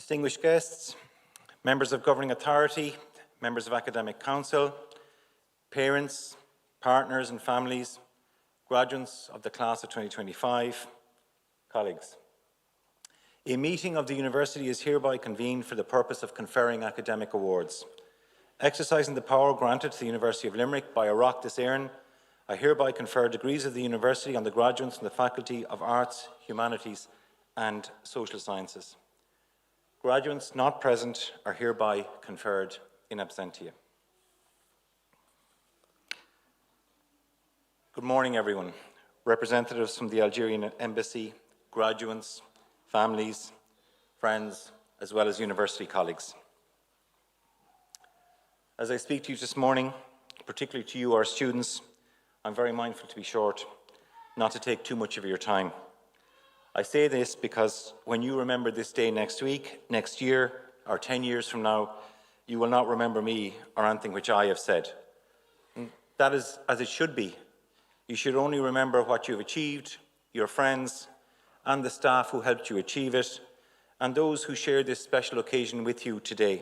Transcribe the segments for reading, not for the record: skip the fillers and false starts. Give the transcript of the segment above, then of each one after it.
Distinguished guests, members of governing authority, members of academic council, parents, partners and families, graduates of the class of 2025, colleagues. A meeting of the university is hereby convened for the purpose of conferring academic awards. Exercising the power granted to the University of Limerick by Oireachtas this Éireann, I hereby confer degrees of the university on the graduates in the Faculty of Arts, Humanities and Social Sciences. Graduates not present are hereby conferred in absentia. Good morning, everyone. Representatives from the Algerian Embassy, graduates, families, friends, as well as university colleagues. As I speak to you this morning, particularly to you, our students, I'm very mindful to be short, not to take too much of your time. I say this because when you remember this day next week, next year, or 10 years from now, you will not remember me or anything which I have said. And that is as it should be. You should only remember what you have achieved, your friends, and the staff who helped you achieve it, and those who share this special occasion with you today.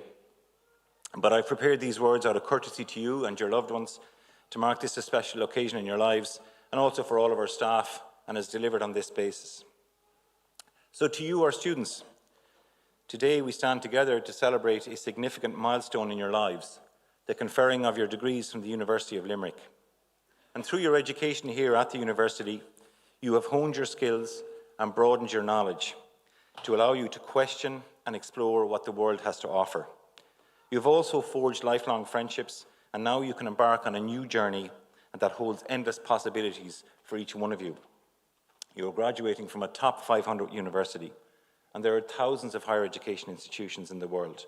But I've prepared these words out of courtesy to you and your loved ones to mark this a special occasion in your lives, and also for all of our staff, and is delivered on this basis. So to you, our students, today we stand together to celebrate a significant milestone in your lives, the conferring of your degrees from the University of Limerick. And through your education here at the university, you have honed your skills and broadened your knowledge to allow you to question and explore what the world has to offer. You have also forged lifelong friendships, and now you can embark on a new journey that holds endless possibilities for each one of you. You are graduating from a top 500 university, and there are thousands of higher education institutions in the world.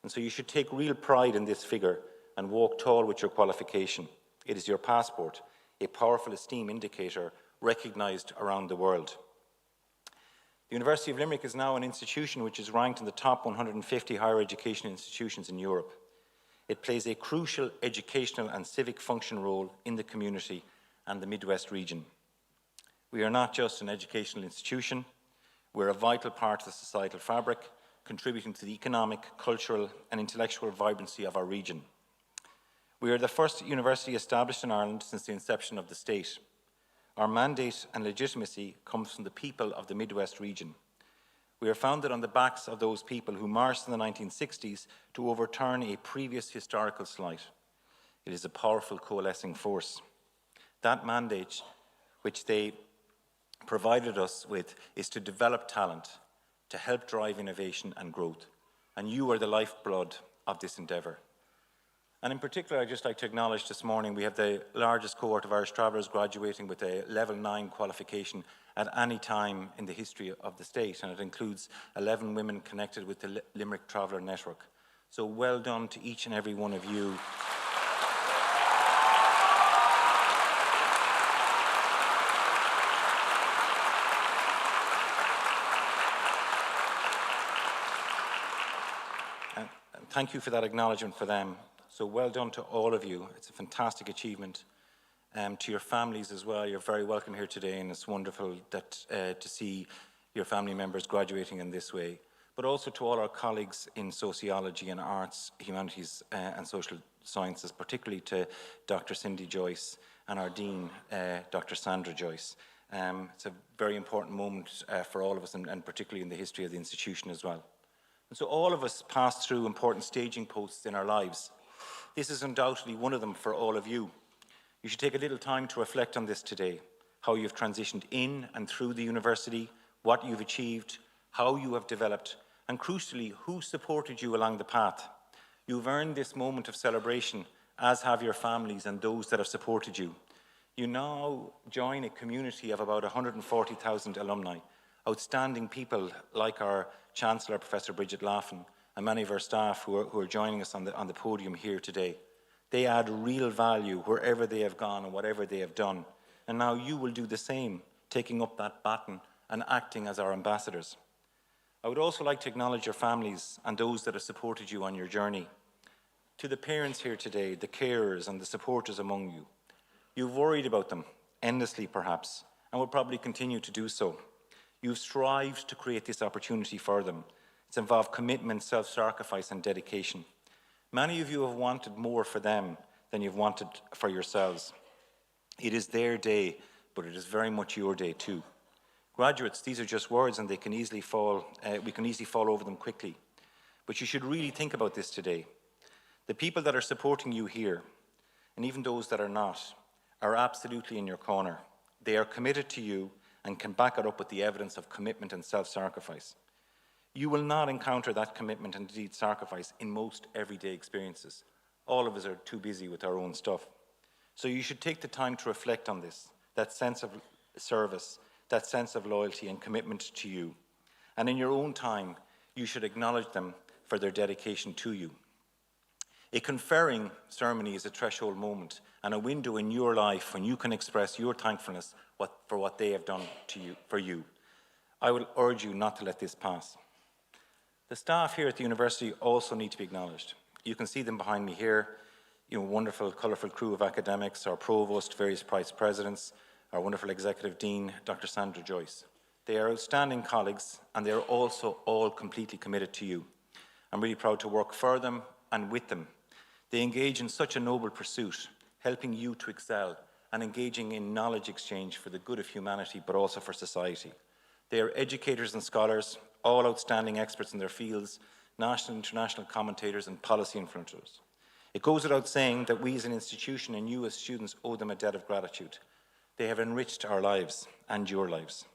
And so you should take real pride in this figure and walk tall with your qualification. It is your passport, a powerful esteem indicator recognised around the world. The University of Limerick is now an institution which is ranked in the top 150 higher education institutions in Europe. It plays a crucial educational and civic function role in the community and the Midwest region. We are not just an educational institution, we're a vital part of the societal fabric, contributing to the economic, cultural and intellectual vibrancy of our region. We are the first university established in Ireland since the inception of the state. Our mandate and legitimacy comes from the people of the Midwest region. We are founded on the backs of those people who marched in the 1960s to overturn a previous historical slight. It is a powerful coalescing force. That mandate, which they provided us with, is to develop talent, to help drive innovation and growth. And you are the lifeblood of this endeavour. And in particular, I'd just like to acknowledge this morning we have the largest cohort of Irish travellers graduating with a level 9 qualification at any time in the history of the state, and it includes 11 women connected with the Limerick Traveller Network. So well done to each and every one of you. And thank you for that acknowledgement for them. So well done to all of you. It's a fantastic achievement. To your families as well, you're very welcome here today, and it's wonderful that, to see your family members graduating in this way. But also to all our colleagues in sociology and arts, humanities and social sciences, particularly to Dr. Cindy Joyce and our Dean, Dr. Sandra Joyce. It's a very important moment for all of us, and particularly in the history of the institution as well. And so all of us pass through important staging posts in our lives. This is undoubtedly one of them for all of you. You should take a little time to reflect on this today, how you've transitioned in and through the university, what you've achieved, how you have developed, and crucially, who supported you along the path. You've earned this moment of celebration, as have your families and those that have supported you. You now join a community of about 140,000 alumni, outstanding people like our Chancellor, Professor Bridget Laffin, and many of our staff who are joining us on the podium here today. They add real value wherever they have gone and whatever they have done. And now you will do the same, taking up that baton and acting as our ambassadors. I would also like to acknowledge your families and those that have supported you on your journey. To the parents here today, the carers and the supporters among you, you've worried about them, endlessly perhaps, and will probably continue to do so. You've strived to create this opportunity for them. It's involved commitment, self-sacrifice, and dedication. Many of you have wanted more for them than you've wanted for yourselves. It is their day, but it is very much your day too. Graduates, these are just words and they can easily we can easily fall over them quickly. But you should really think about this today. The people that are supporting you here, and even those that are not, are absolutely in your corner. They are committed to you and can back it up with the evidence of commitment and self-sacrifice. You will not encounter that commitment and indeed sacrifice in most everyday experiences. All of us are too busy with our own stuff. So you should take the time to reflect on this, that sense of service, that sense of loyalty and commitment to you. And in your own time, you should acknowledge them for their dedication to you. A conferring ceremony is a threshold moment and a window in your life when you can express your thankfulness for what they have done for you. I will urge you not to let this pass. The staff here at the university also need to be acknowledged. You can see them behind me here, wonderful, colourful crew of academics, our provost, various vice presidents, our wonderful executive dean, Dr. Sandra Joyce. They are outstanding colleagues and they are also all completely committed to you. I'm really proud to work for them and with them. They engage in such a noble pursuit, helping you to excel and engaging in knowledge exchange for the good of humanity, but also for society. They are educators and scholars, all outstanding experts in their fields, national and international commentators and policy influencers. It goes without saying that we as an institution and you as students owe them a debt of gratitude. They have enriched our lives and your lives.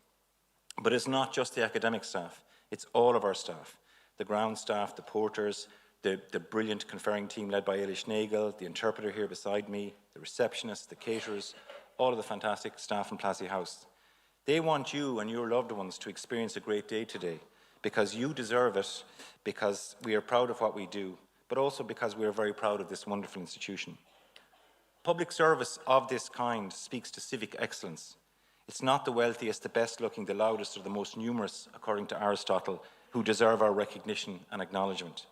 But it's not just the academic staff, it's all of our staff. The ground staff, the porters, the brilliant conferring team led by Eilish Nagel, the interpreter here beside me, the receptionists, the caterers, all of the fantastic staff in Plassey House. They want you and your loved ones to experience a great day today because you deserve it, because we are proud of what we do, but also because we are very proud of this wonderful institution. Public service of this kind speaks to civic excellence. It's not the wealthiest, the best looking, the loudest, or the most numerous, according to Aristotle, who deserve our recognition and acknowledgement.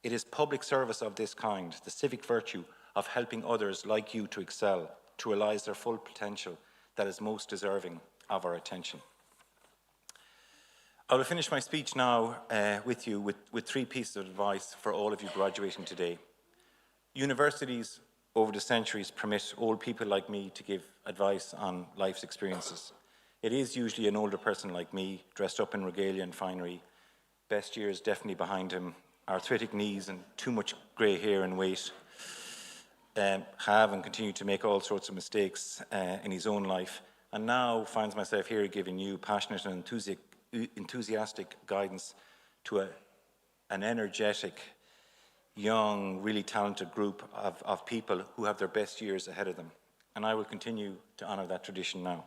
It is public service of this kind, the civic virtue of helping others like you to excel, to realize their full potential, that is most deserving of our attention. I will finish my speech now with you with three pieces of advice for all of you graduating today. Universities over the centuries permit old people like me to give advice on life's experiences. It is usually an older person like me, dressed up in regalia and finery, best years definitely behind him, arthritic knees and too much grey hair and weight, have and continue to make all sorts of mistakes in his own life, and now finds myself here giving you passionate and enthusiastic guidance to an energetic, young, really talented group of people who have their best years ahead of them. And I will continue to honour that tradition now.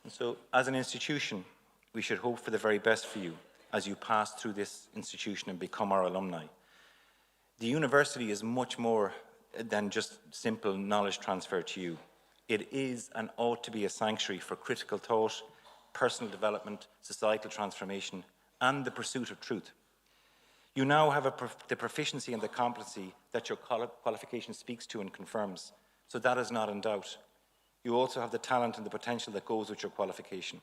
And so, as an institution, we should hope for the very best for you as you pass through this institution and become our alumni. The university is much more than just simple knowledge transfer to you. It is and ought to be a sanctuary for critical thought, personal development, societal transformation, and the pursuit of truth. You now have the proficiency and the competency that your qualification speaks to and confirms, so that is not in doubt. You also have the talent and the potential that goes with your qualification.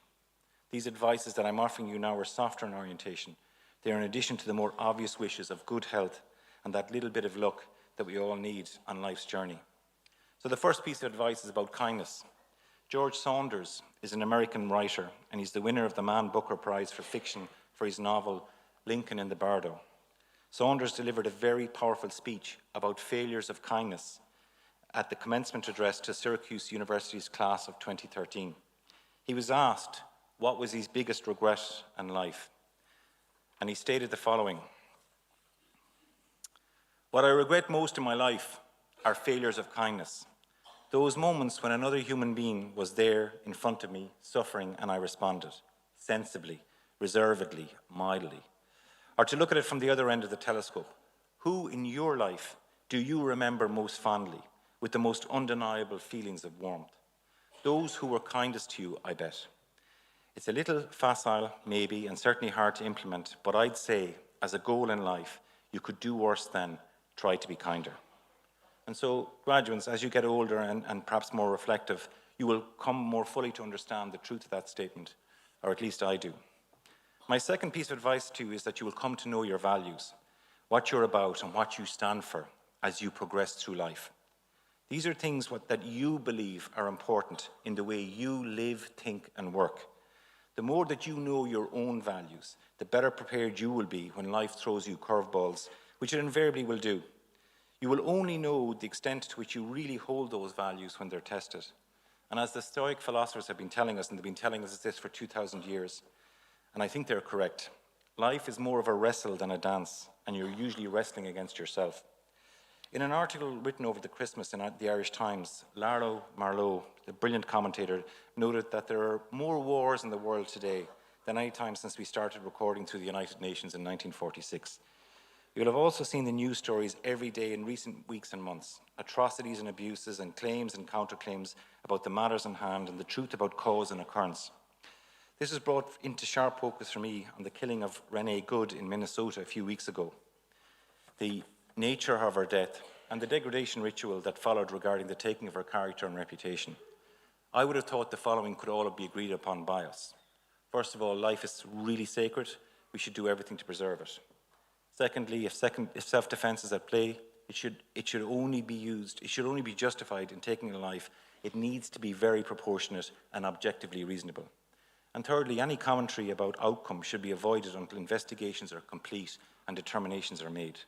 These advices that I'm offering you now are softer in orientation. They are in addition to the more obvious wishes of good health and that little bit of luck that we all need on life's journey. So the first piece of advice is about kindness. George Saunders is an American writer, and he's the winner of the Man Booker Prize for Fiction for his novel Lincoln in the Bardo. Saunders delivered a very powerful speech about failures of kindness at the commencement address to Syracuse University's class of 2013. He was asked what was his biggest regret in life, and he stated the following: "What I regret most in my life are failures of kindness. Those moments when another human being was there in front of me, suffering, and I responded, sensibly, reservedly, mildly. Or to look at it from the other end of the telescope, who in your life do you remember most fondly, with the most undeniable feelings of warmth? Those who were kindest to you, I bet. It's a little facile, maybe, and certainly hard to implement, but I'd say, as a goal in life, you could do worse than try to be kinder." And so, graduates, as you get older and perhaps more reflective, you will come more fully to understand the truth of that statement, or at least I do. My second piece of advice to you is that you will come to know your values, what you're about and what you stand for as you progress through life. These are things that you believe are important in the way you live, think and work. The more that you know your own values, the better prepared you will be when life throws you curveballs, which it invariably will do. You will only know the extent to which you really hold those values when they're tested. And as the Stoic philosophers have been telling us, and they've been telling us this for 2,000 years, and I think they're correct, life is more of a wrestle than a dance, and you're usually wrestling against yourself. In an article written over the Christmas in the Irish Times, Laro Marlowe, the brilliant commentator, noted that there are more wars in the world today than any time since we started recording through the United Nations in 1946. You'll have also seen the news stories every day in recent weeks and months, atrocities and abuses and claims and counterclaims about the matters in hand and the truth about cause and occurrence. This has brought into sharp focus for me on the killing of Renee Good in Minnesota a few weeks ago, the nature of her death, and the degradation ritual that followed regarding the taking of her character and reputation. I would have thought the following could all be agreed upon by us. First of all, life is really sacred. We should do everything to preserve it. Secondly, if self-defense is at play, it should only be justified in taking a life. It needs to be very proportionate and objectively reasonable. And thirdly, any commentary about outcome should be avoided until investigations are complete and determinations are made.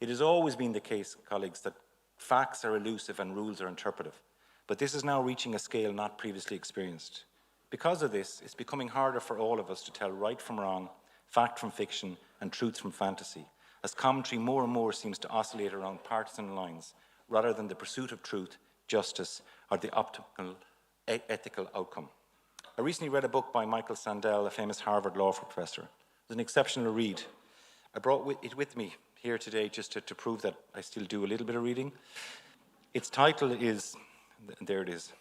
It has always been the case, colleagues, that facts are elusive and rules are interpretive, but this is now reaching a scale not previously experienced. Because of this, it's becoming harder for all of us to tell right from wrong, fact from fiction, and truth from fantasy, as commentary more and more seems to oscillate around partisan lines, rather than the pursuit of truth, justice, or the optimal ethical outcome. I recently read a book by Michael Sandel, a famous Harvard law professor. It was an exceptional read. I brought it with me here today just to prove that I still do a little bit of reading. Its title is, there it is.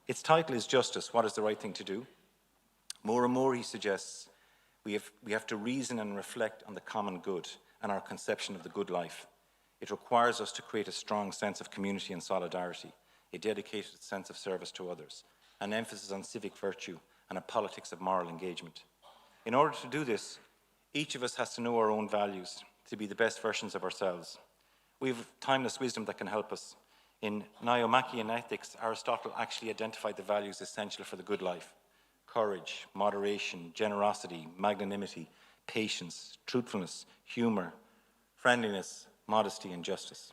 Its title is Justice, What is the Right Thing to Do? More and more, he suggests, we have to reason and reflect on the common good and our conception of the good life. It requires us to create a strong sense of community and solidarity, a dedicated sense of service to others, an emphasis on civic virtue, and a politics of moral engagement. In order to do this, each of us has to know our own values to be the best versions of ourselves. We have timeless wisdom that can help us. In Nicomachean Ethics, Aristotle actually identified the values essential for the good life: courage, moderation, generosity, magnanimity, patience, truthfulness, humor, friendliness, modesty, and justice.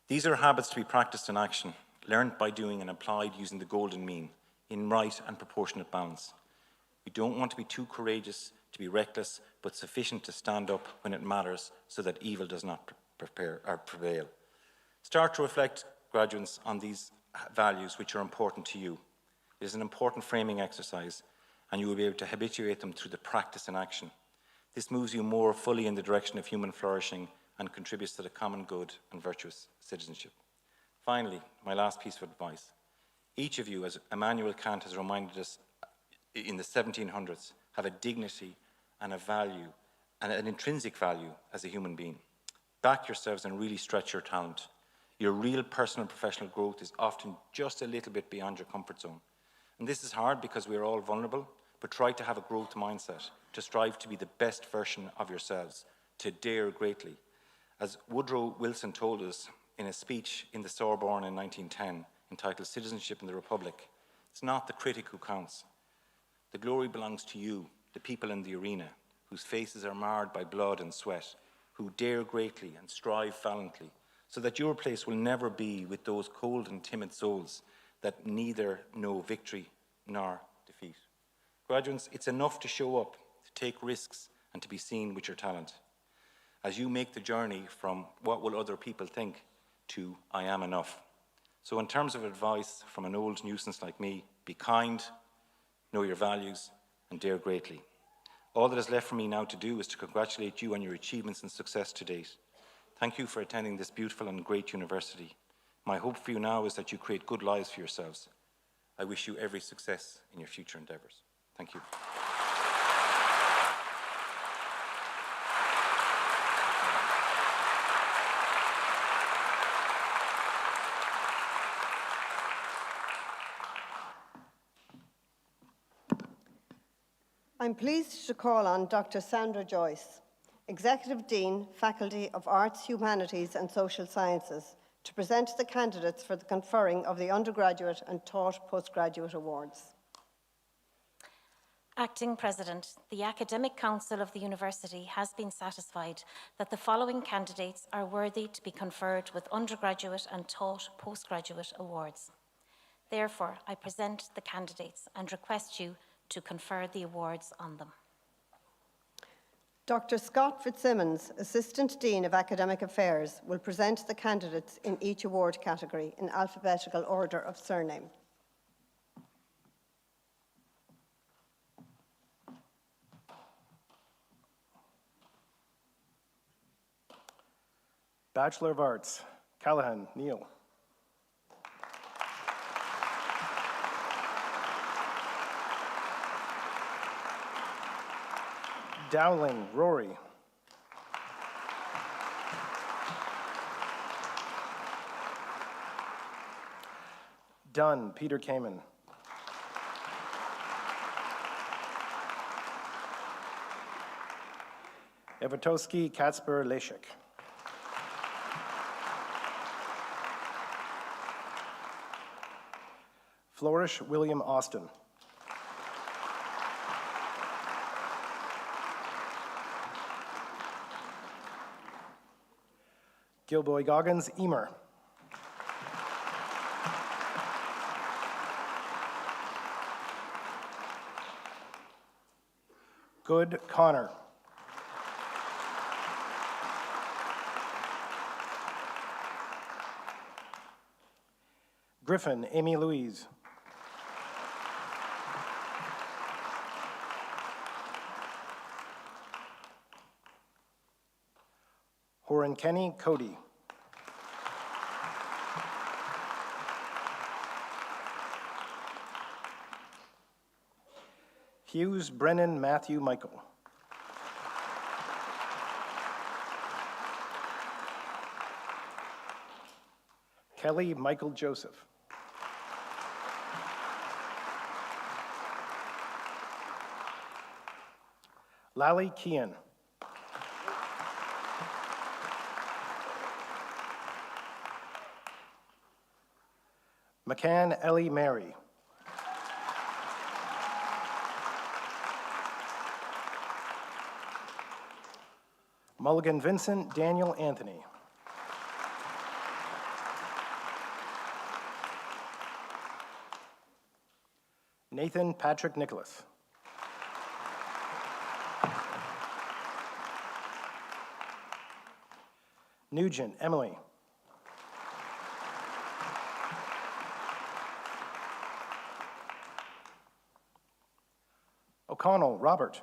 These are habits to be practiced in action, learned by doing and applied using the golden mean, in right and proportionate balance. We don't want to be too courageous, to be reckless, but sufficient to stand up when it matters so that evil does not prevail. Start to reflect, graduates, on these values which are important to you. It is an important framing exercise, and you will be able to habituate them through the practice in action. This moves you more fully in the direction of human flourishing and contributes to the common good and virtuous citizenship. Finally, my last piece of advice. Each of you, as Immanuel Kant has reminded us in the 1700s, have a dignity and a value, and an intrinsic value as a human being. Back yourselves and really stretch your talent. Your real personal and professional growth is often just a little bit beyond your comfort zone. And this is hard because we are all vulnerable, but try to have a growth mindset, to strive to be the best version of yourselves, to dare greatly. As Woodrow Wilson told us in a speech in the Sorbonne in 1910, entitled Citizenship in the Republic, it's not the critic who counts. The glory belongs to you, the people in the arena, whose faces are marred by blood and sweat, who dare greatly and strive valiantly, so that your place will never be with those cold and timid souls that neither know victory nor defeat. Graduates, it's enough to show up, to take risks, and to be seen with your talent. As you make the journey from what will other people think to I am enough. So in terms of advice from an old nuisance like me, be kind, know your values, and dare greatly. All that is left for me now to do is to congratulate you on your achievements and success to date. Thank you for attending this beautiful and great university. My hope for you now is that you create good lives for yourselves. I wish you every success in your future endeavours. Thank you. I'm pleased to call on Dr. Sandra Joyce, Executive Dean, Faculty of Arts, Humanities and Social Sciences, to present the candidates for the conferring of the undergraduate and taught postgraduate awards. Acting President, the Academic Council of the University has been satisfied that the following candidates are worthy to be conferred with undergraduate and taught postgraduate awards. Therefore, I present the candidates and request you to confer the awards on them. Dr. Scott Fitzsimmons, Assistant Dean of Academic Affairs, will present the candidates in each award category in alphabetical order of surname. Bachelor of Arts, Callahan, Neil. Dowling, Rory. Dunn, Peter Kamen. Evatoski, Kacper, Leszek. Flourish, William Austin. Gilboy Goggins, Emer. Good, Connor. Griffin, Amy Louise. Horan Kenny, Cody. Hughes, Brennan, Matthew, Michael. Kelly, Michael, Joseph. Lally, Kian. McCann, Ellie, Mary. Mulligan, Vincent, Daniel, Anthony. Nathan, Patrick, Nicholas. Nugent, Emily. O'Connell, Robert.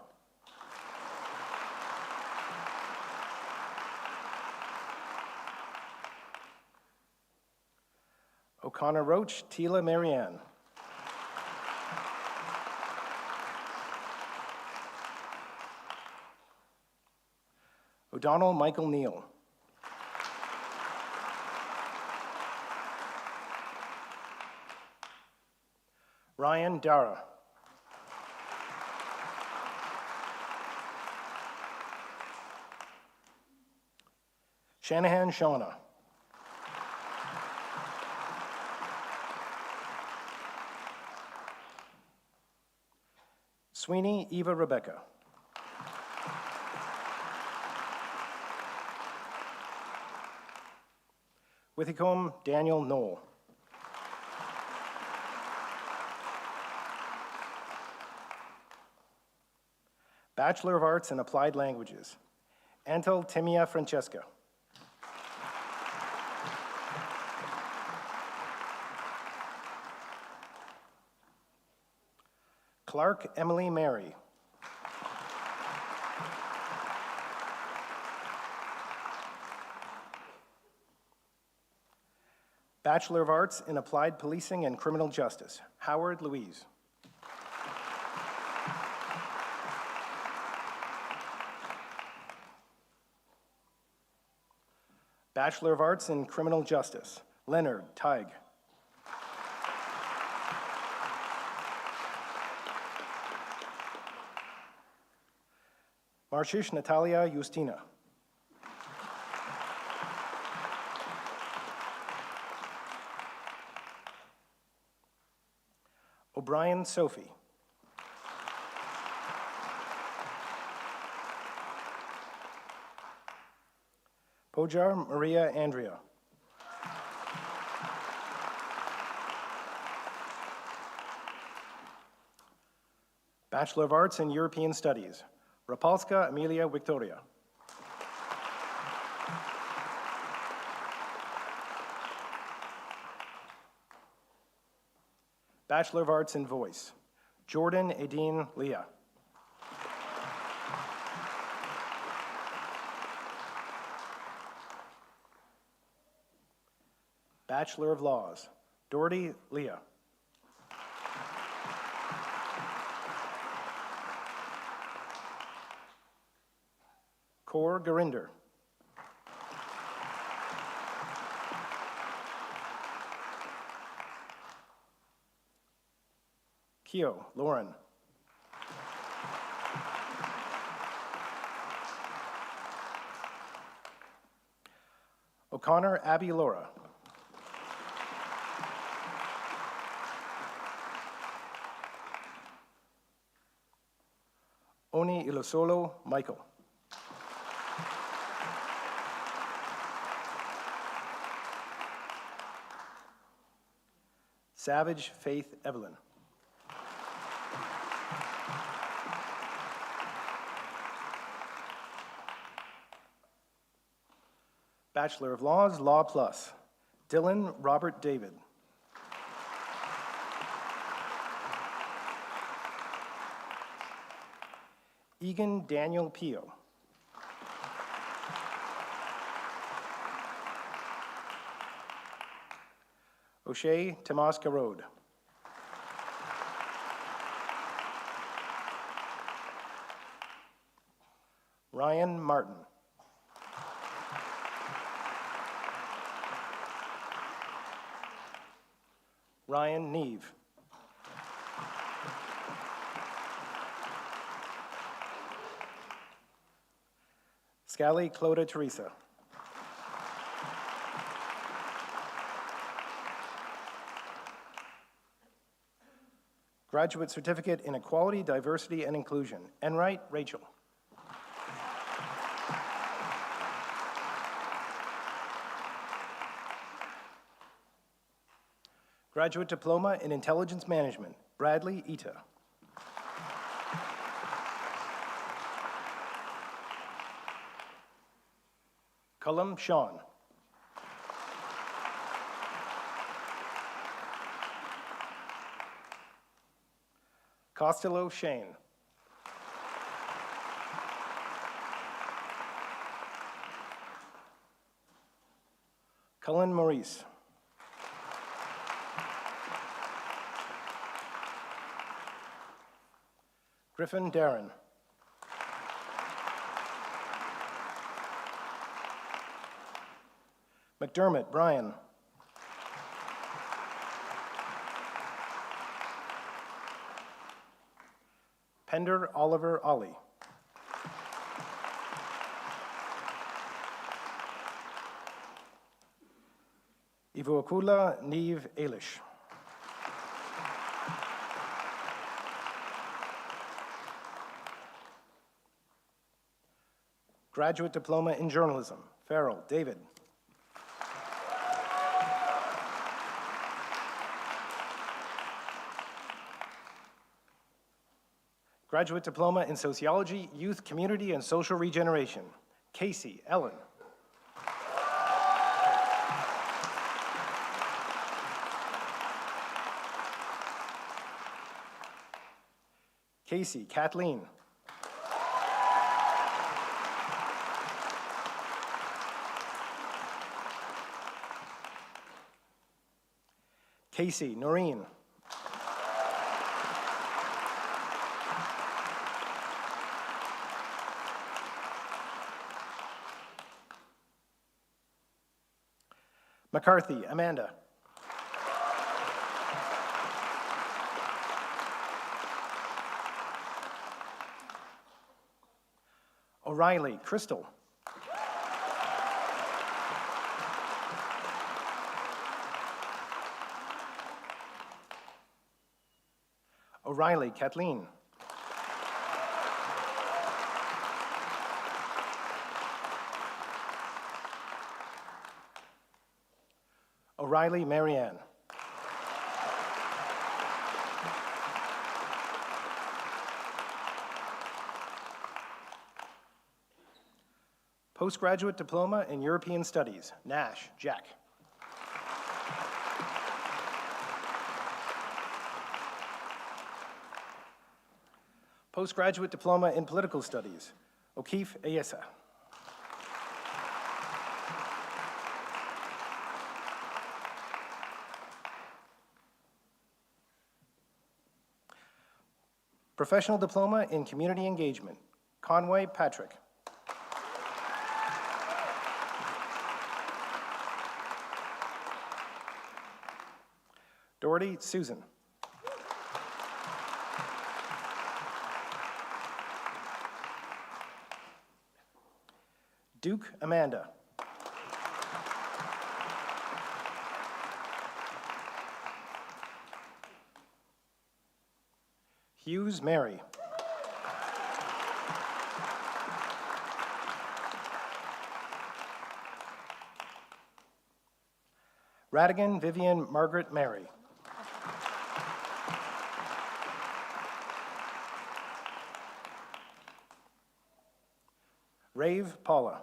O'Connor Roach, Tila Marianne. O'Donnell, Michael Neal. Ryan, Dara. Shanahan, Shauna. Sweeney, Eva, Rebecca. Withicombe, Daniel, Noel. Bachelor of Arts in Applied Languages, Antel Timia Francesca. Clark, Emily, Mary. Bachelor of Arts in Applied Policing and Criminal Justice, Howard, Louise. Bachelor of Arts in Criminal Justice, Leonard, Teig. Marshish Natalia Justina. O'Brien Sophie. Pojar Maria Andrea. Bachelor of Arts in European Studies, Rapalska Emilia Victoria. Bachelor of Arts in Voice, Jordan Edine Leah. Bachelor of Laws, Doherty Leah. Kaur Gurinder. Keo Lauren. O'Connor Abby Laura. Oni Ilosolo Michael. Savage Faith Evelyn. Bachelor of Laws, Law Plus, Dylan Robert David. Egan Daniel Pio. O'Shea Tomas Garode. Ryan Martin. Ryan Neve. Scally Clodagh Teresa. Graduate Certificate in Equality, Diversity, and Inclusion, Enright Rachel. Graduate Diploma in Intelligence Management, Bradley Ita. Cullum Sean. Costello Shane. Cullen Maurice. Griffin Darren. McDermott Brian. Pender Oliver Ollie. Ivuakula Neve Eilish. Graduate Diploma in Journalism, Farrell David. Graduate Diploma in Sociology, Youth, Community, and Social Regeneration, Casey Ellen. Casey Kathleen. Casey Noreen. McCarthy Amanda. O'Reilly Crystal. O'Reilly Kathleen. O'Reilly Marianne. Postgraduate Diploma in European Studies, Nash, Jack. Postgraduate Diploma in Political Studies, O'Keefe Ayesa. Professional Diploma in Community Engagement, Conway Patrick. Doherty Susan. Duke Amanda. Hughes Mary. Radigan Vivian Margaret Mary. Rave Paula.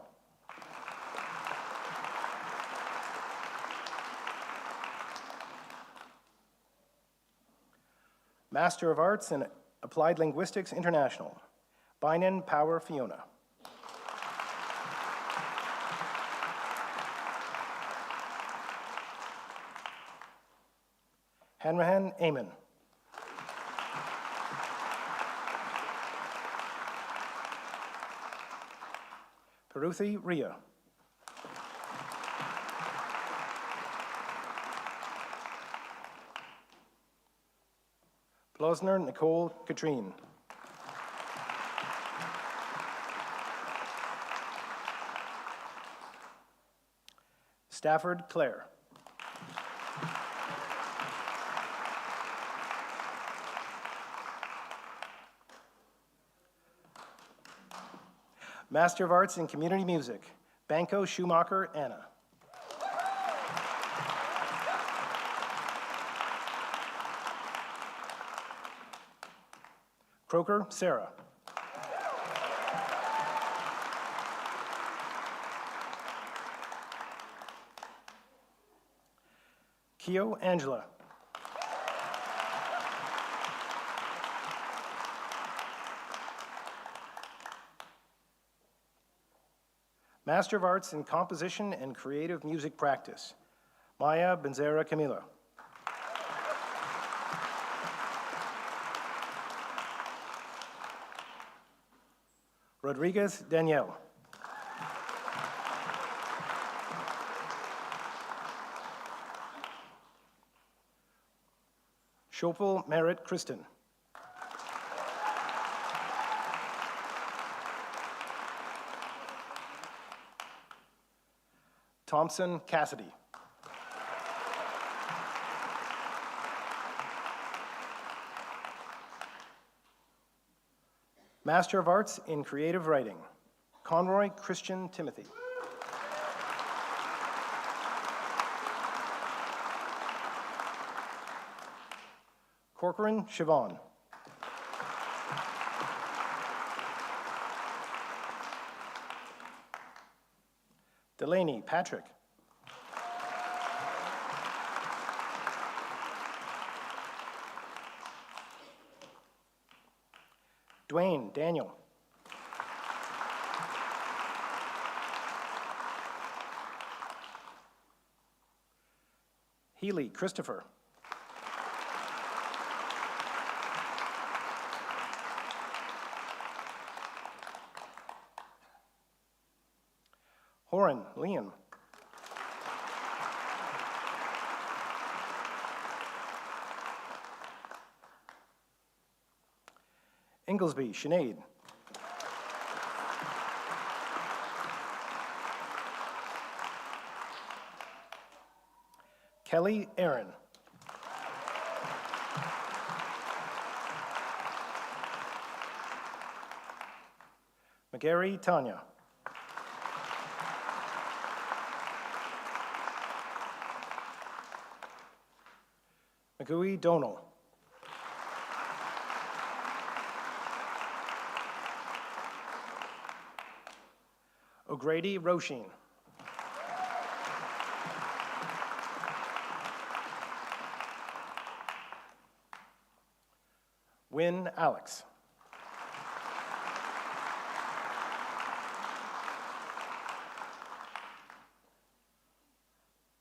Master of Arts in Applied Linguistics International, Binen Power Fiona. Hanrahan Eamon. Peruthi Ria. Blosner Nicole Katrine. Stafford Claire. Master of Arts in Community Music, Banco Schumacher Anna. Croker Sarah. Keogh Angela. Master of Arts in Composition and Creative Music Practice, Maya Benzera Camila. Rodriguez Danielle. Schopel Merritt Kristen. Thompson Cassidy. Master of Arts in Creative Writing, Conroy Christian Timothy. Corcoran Siobhan. Delaney Patrick. Dwayne Daniel. Healy Christopher. Horan Liam. Inglesby Sinead. Kelly Aaron. McGarry Tanya. McGooey Donal. O'Grady Roisin. Wynne Alex.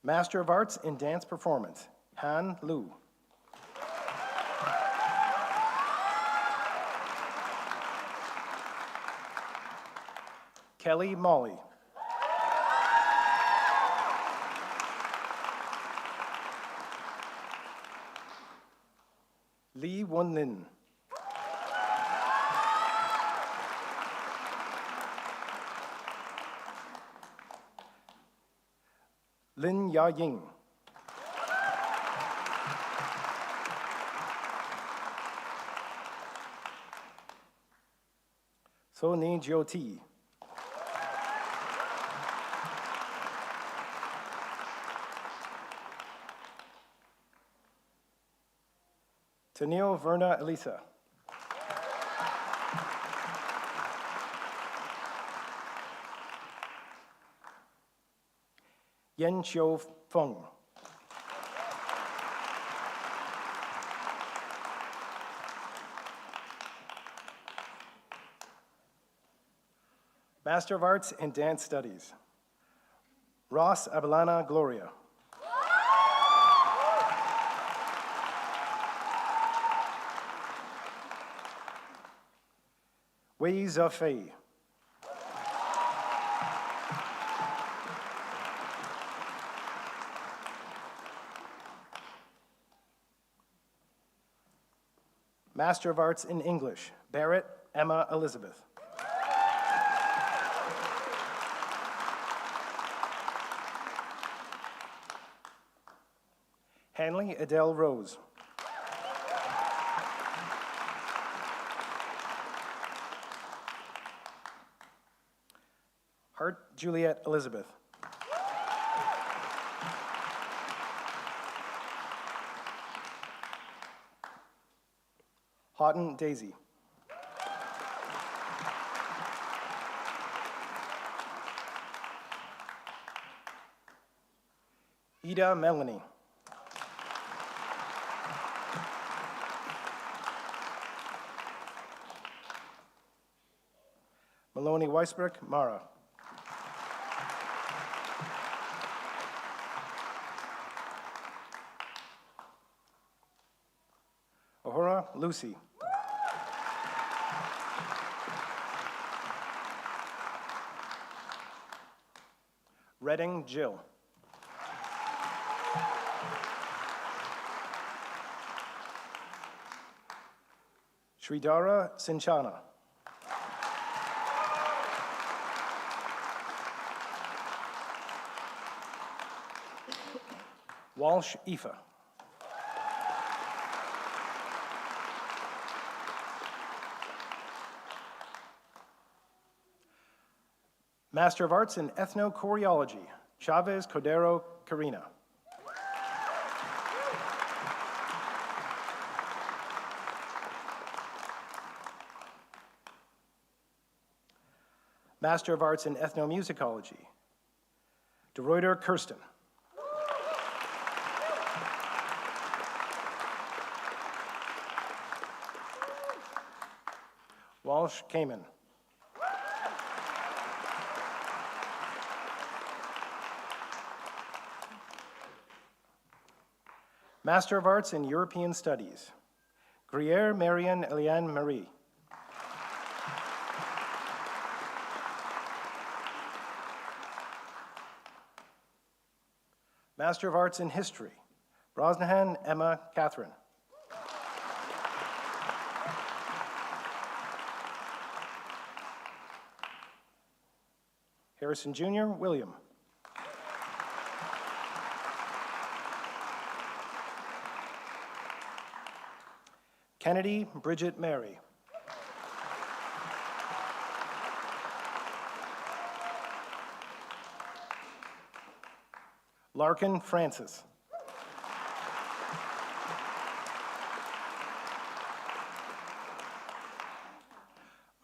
Master of Arts in Dance Performance, Han Liu. Kelly Molly. Lee Won Lin. Lin Ya Ying. So Ni Jiu Ti. Taneo Verna Elisa. Yen Xiu Feng. Master of Arts in Dance Studies, Ross Abelana Gloria. Wei Zafei. Master of Arts in English, Barrett Emma Elizabeth. Hanley Adele Rose. Hart Juliet Elizabeth. Houghton Daisy. Ida Melanie. Maloney Weisbrook Mara. Ohura Lucy. Redding Jill. Sridhara Sinchana. Walsh Aoife. Master of Arts in Ethnochoreology, Chavez Cordero Carina. Master of Arts in Ethnomusicology, De Ruyter Kirsten. Walsh Kamen. Master of Arts in European Studies, Gruyere Marianne Eliane Marie. Master of Arts in History, Brosnahan Emma Catherine. Harrison Jr., William. Kennedy Bridget Mary. Larkin Francis.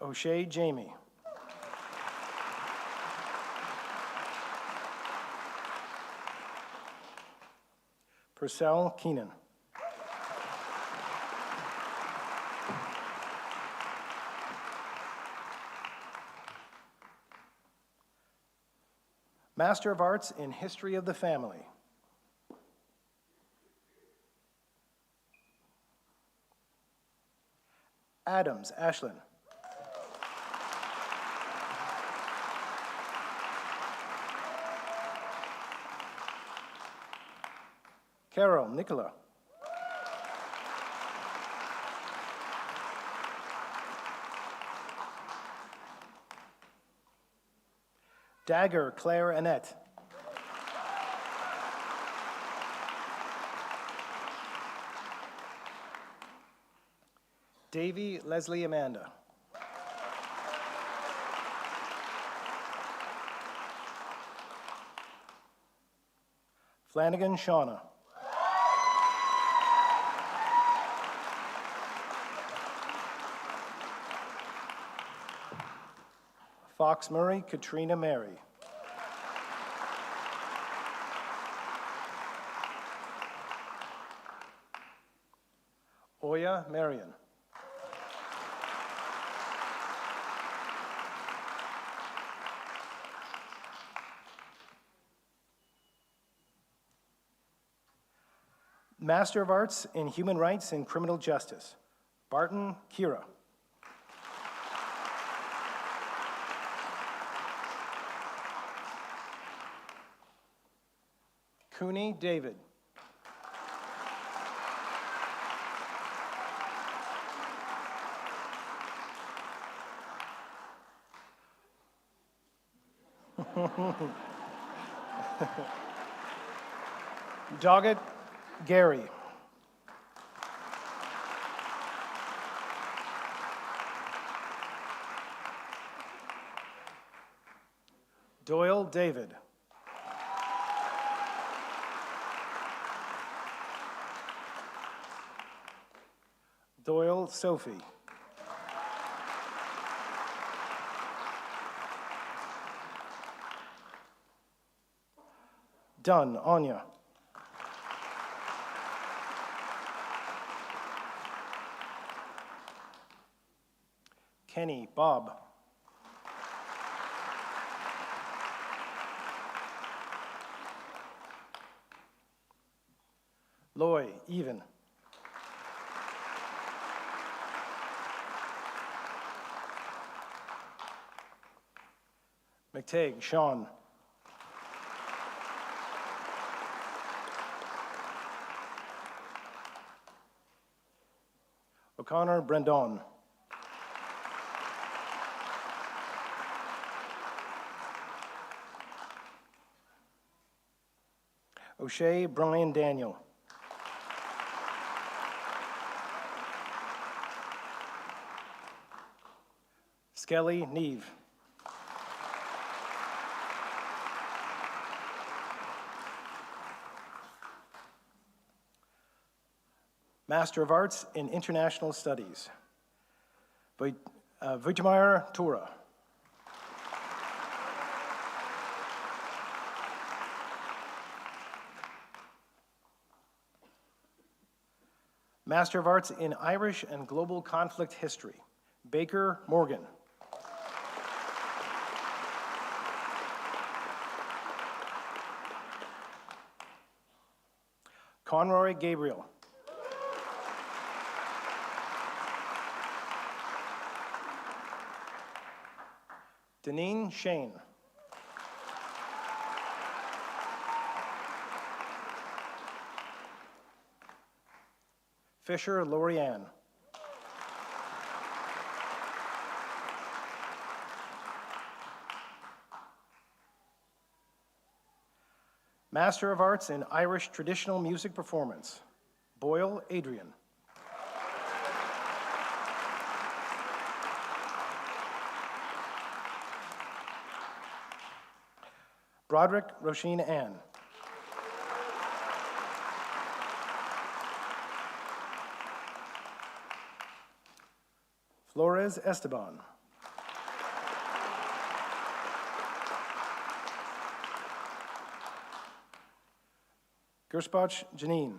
O'Shea Jamie. Purcell Keenan. Master of Arts in History of the Family. Adams Ashlyn. Carol Nicola. Dagger Claire Annette. Davy Leslie Amanda. Flanagan Shauna. Fox Murray Katrina Mary. Oya Marion. Master of Arts in Human Rights and Criminal Justice, Barton Kira. Cooney David. Doggett Gary. Doyle David. Doyle Sophie. Dunn Anya. Kenny Bob. Loy Even. McTagg Sean. O'Connor Brendon. O'Shea Brian Daniel. Skelly Neve. Master of Arts in International Studies, Vujimir Tura. Master of Arts in Irish and Global Conflict History, Baker Morgan. Conroy Gabriel. Deneen Shane. Fisher Lorianne. Master of Arts in Irish Traditional Music Performance, Boyle Adrian. Broderick Roshina Ann. Flores Esteban. Gerspach Janine.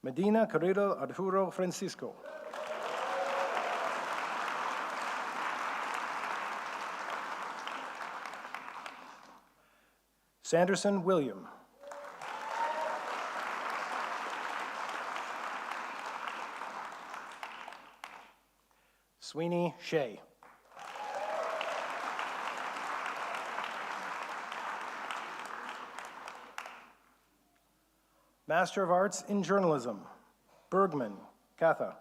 Medina Carrero Arturo Francisco. Sanderson William. Sweeney Shea. Master of Arts in Journalism, Bergman Katha.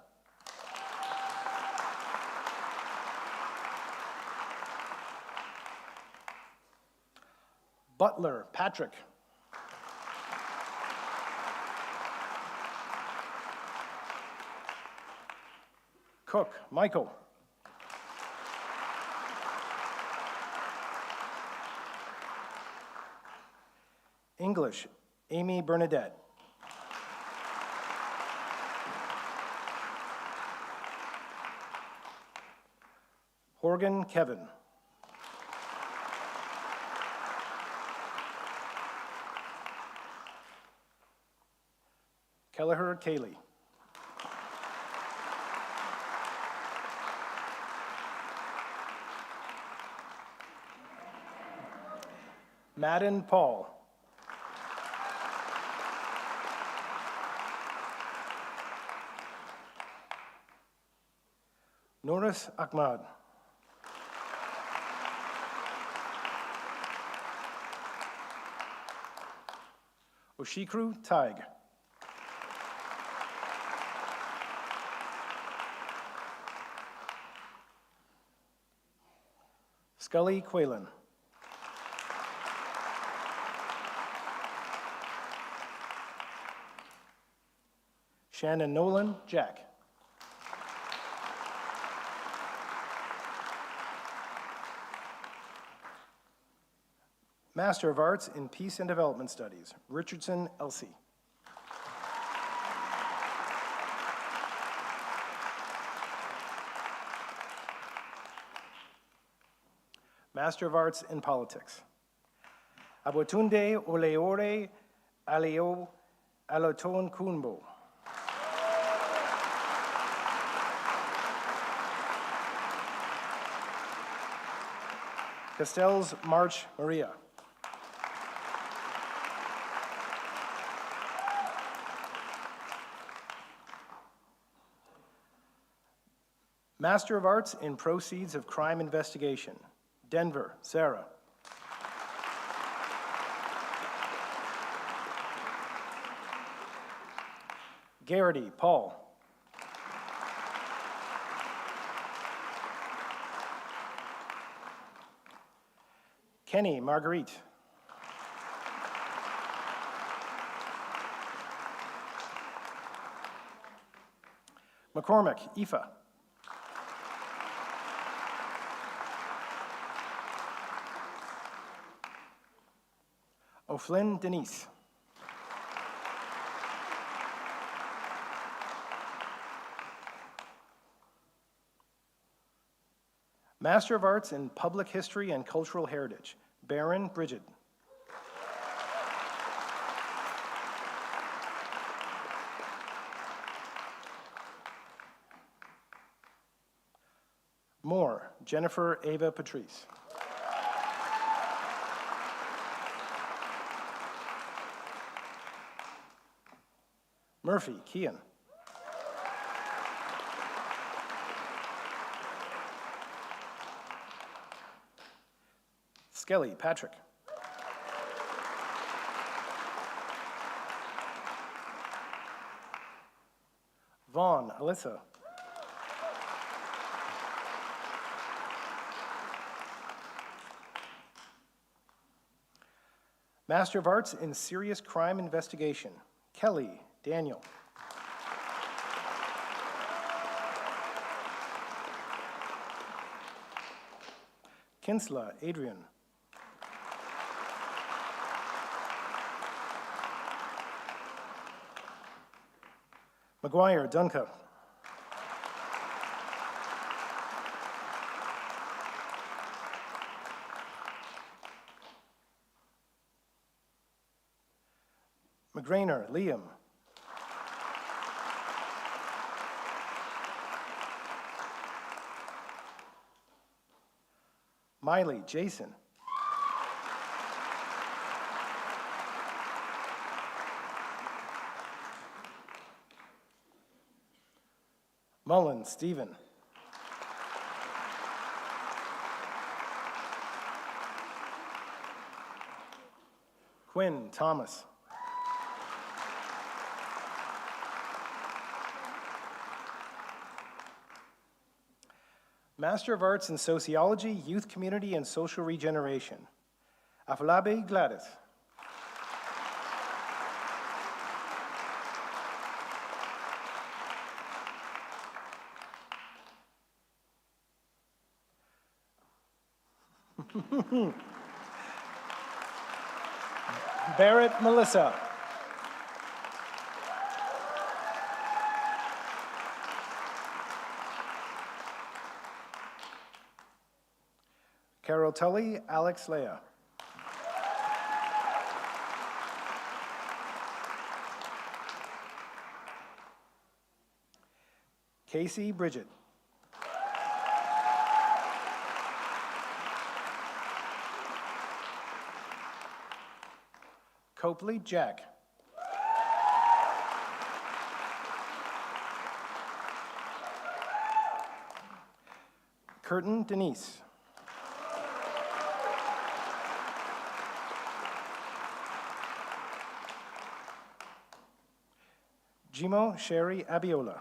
Butler Patrick. Cook Michael. English Amy Bernadette. Horgan Kevin. Kelleher Kaylee. Madden Paul. Norris Ahmad. Oshikru Taig. Scully Quaylen. Shannon Nolan Jack. Master of Arts in Peace and Development Studies, Richardson Elsie. Master of Arts in Politics, Abotunde Oleore Aleo Aloton Kunbo. Castells March Maria. Master of Arts in Proceeds of Crime Investigation, Denver, Sarah. Garrity, Paul. Kenny, Marguerite. McCormick, Aoife. O'Flynn, Denise. Master of Arts in Public History and Cultural Heritage, Baron Bridget. Moore, Jennifer Ava Patrice. Murphy, Kian. Skelly, Patrick. Vaughn, Alyssa. Master of Arts in Serious Crime Investigation, Kelly, Daniel. Kinsella Adrian. McGuire Dunca. McGrainer Liam. Miley Jason. Mullen Stephen. Quinn Thomas. Master of Arts in Sociology, Youth Community, and Social Regeneration, Afolabi Gladys. Barrett Melissa. Carol Tully, Alex Leah. Casey Bridget. Copley Jack. Curtin Denise. Jimo Sherry Abiola.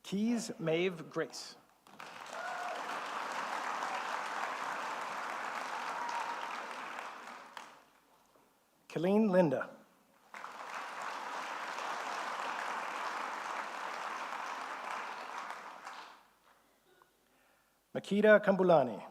Keys Maeve Grace. Colleen Linda. Makita Kambulani.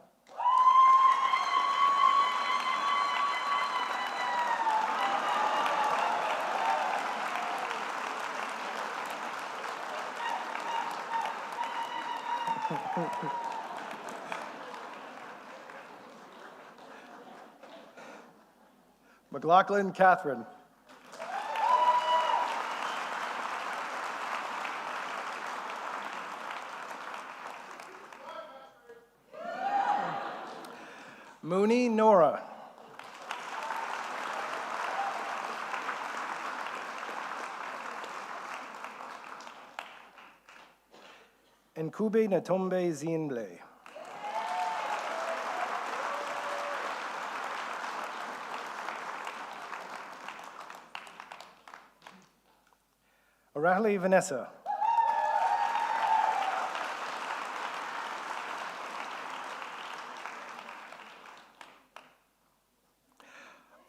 McLaughlin Catherine. Mooney Nora. Nkube Natombe Zienble. O'Reilly Vanessa.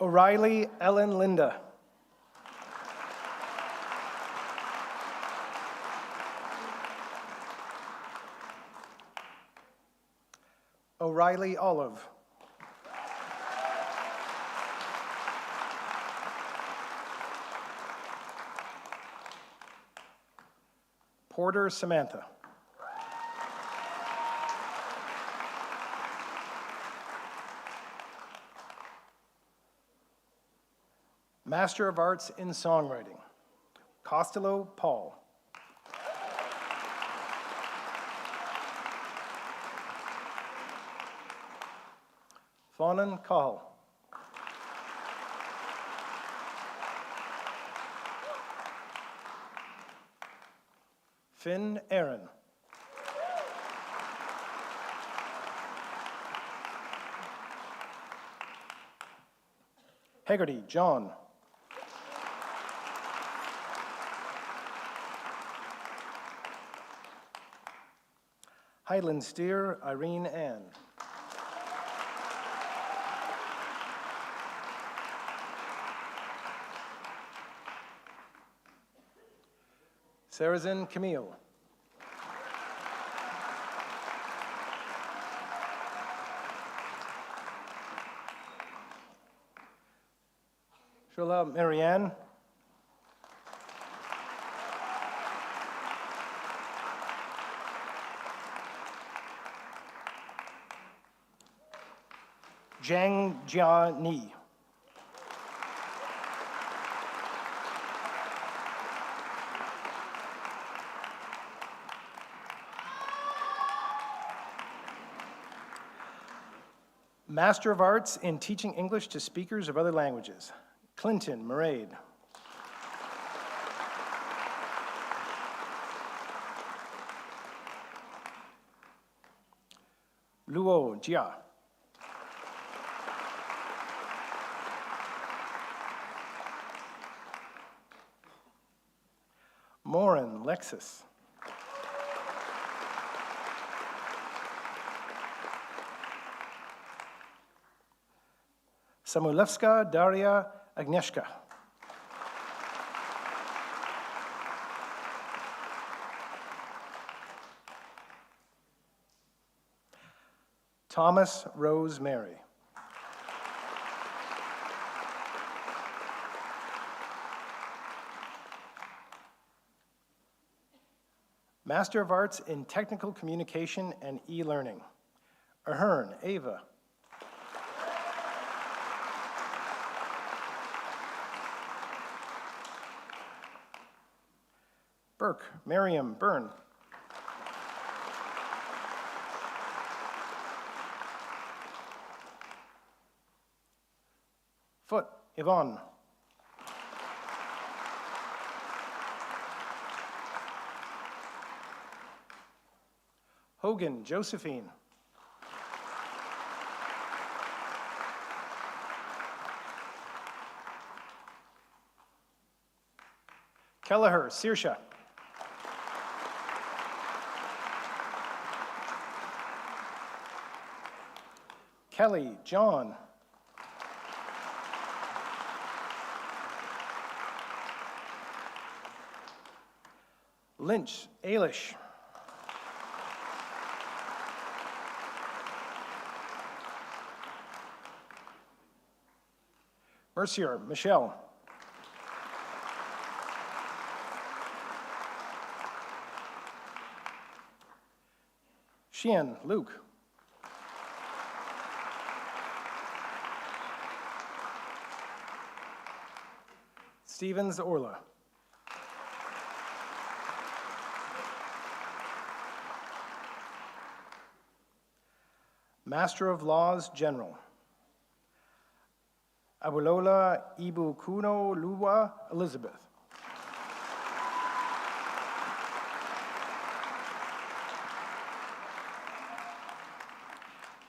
O'Reilly Ellen Linda. O'Reilly Olive. Porter Samantha. Master of Arts in Songwriting, Costello Paul. Faunan Cahill. Finn Aaron. Hegarty John. Highland Steer Irene Ann. Sarazin Camille. Shola Marianne. Zhang Jia Ni. Master of Arts in Teaching English to Speakers of Other Languages, Clinton Murade. Luo Jia. Morin Lexus. Samulevska Daria Agnieszka. Thomas Rose Mary. Master of Arts in Technical Communication and E-Learning, Ahern Ava. Burke Miriam Byrne. Foot Yvonne. Hogan Josephine. Kelleher Sirsha. Kelly John. Lynch Ailish. Mercier Michelle. Sheehan Luke. Stevens Orla. Master of Laws General, Abulola Ibu Kuno Luwa Elizabeth.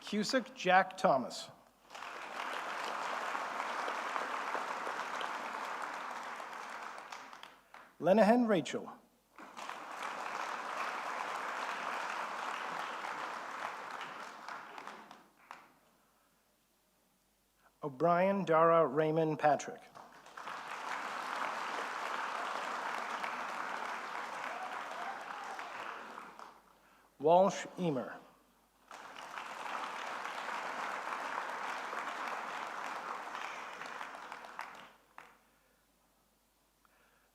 Cusick Jack Thomas. Lenehan Rachel. O'Brien Dara Raymond Patrick. Walsh Emer.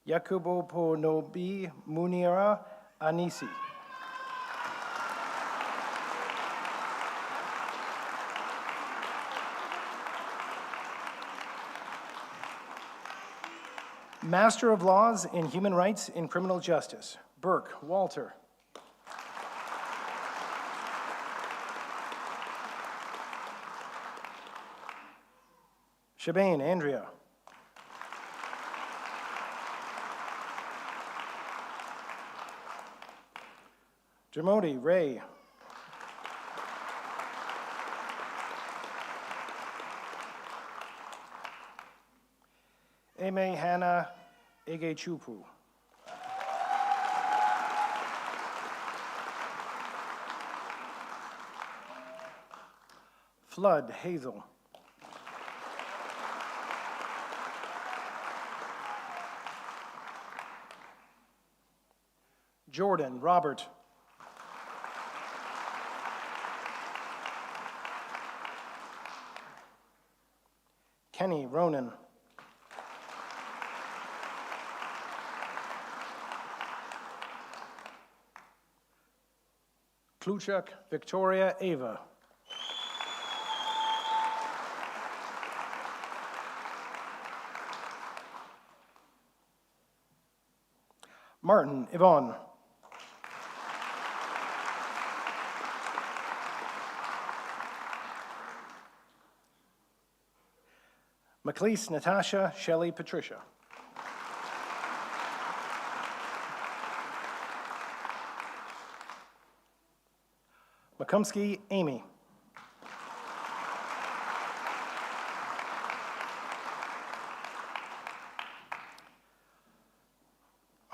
Yakubo Ponobi Munira Anisi. Master of Laws in Human Rights in Criminal Justice, Burke Walter. Shabane Andrea. Jamodi Ray. Eme Hannah Egechupu. Flood Hazel. Jordan Robert. Kenny Ronan. Kluchuk Victoria Ava. Martin Yvonne. McLeese Natasha Shelley Patricia. McCumsky Amy.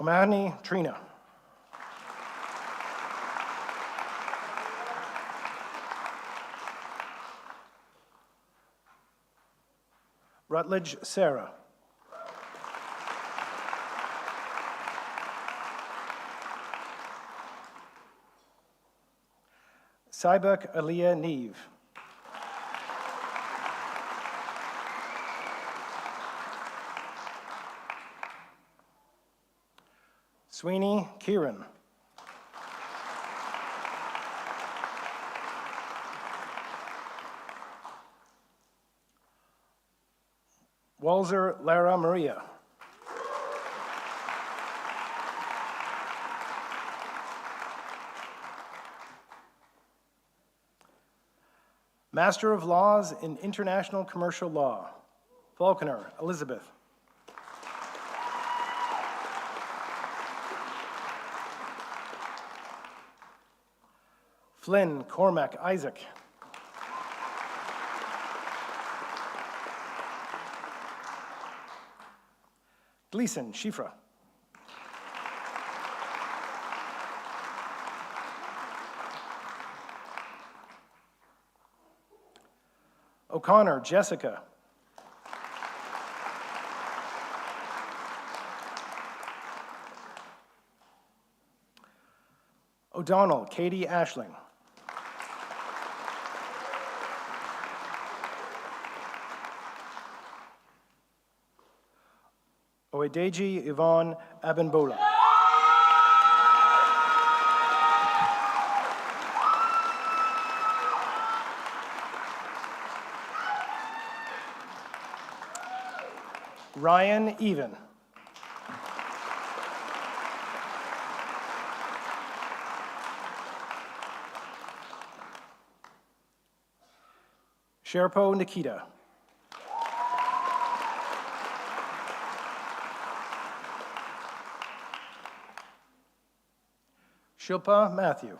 O'Mahony Trina. Rutledge Sarah. Sybek Aliyah Neve. Sweeney Kieran. Walzer Lara Maria. Master of Laws in International Commercial Law, Falconer Elizabeth. Flynn Cormac Isaac. Gleason Shifra. O'Connor Jessica. O'Donnell Katie Ashling. Oedeji Yvonne Abimbola. Ryan Even. Sherpo Nikita. Shilpa Matthew.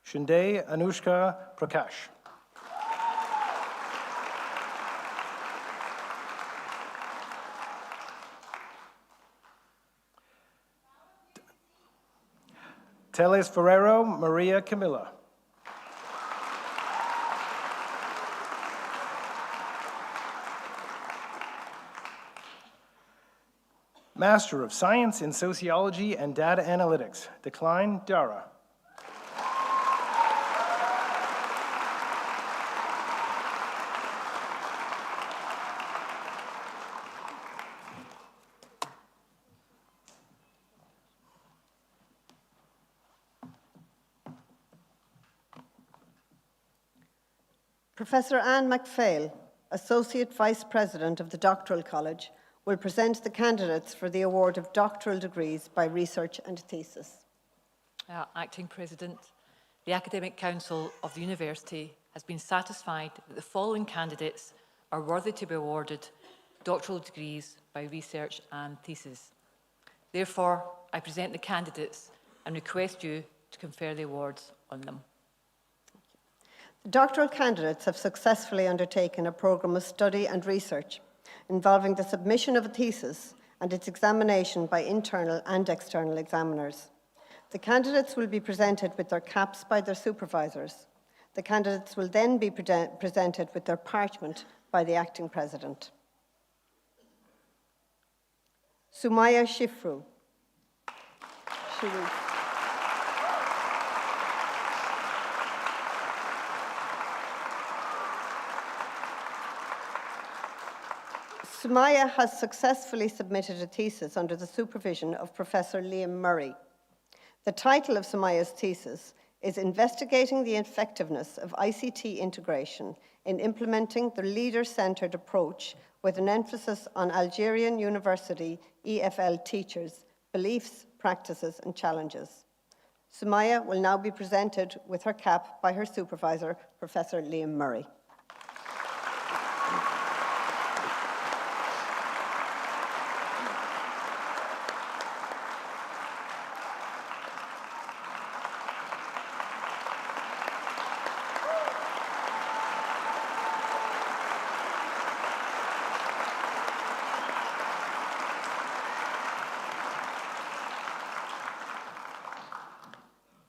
Shinde Anushka Prakash. Teles Ferrero Maria Camilla. Master of Science in Sociology and Data Analytics, Decline Dara. Professor Anne MacPhail, Associate Vice President of the Doctoral College, will present the candidates for the award of doctoral degrees by research and thesis. Acting President, the Academic Council of the University has been satisfied that the following candidates are worthy to be awarded doctoral degrees by research and thesis. Therefore, I present the candidates and request you to confer the awards on them. The doctoral candidates have successfully undertaken a programme of study and research involving the submission of a thesis and its examination by internal and external examiners. The candidates will be presented with their caps by their supervisors. The candidates will then be presented with their parchment by the Acting President. Sumaya Shifru. Sumaya has successfully submitted a thesis under the supervision of Professor Liam Murray. The title of Sumaya's thesis is Investigating the Effectiveness of ICT Integration in Implementing the Leader-Centred Approach with an emphasis on Algerian University EFL teachers, beliefs, practices and challenges. Sumaya will now be presented with her cap by her supervisor, Professor Liam Murray.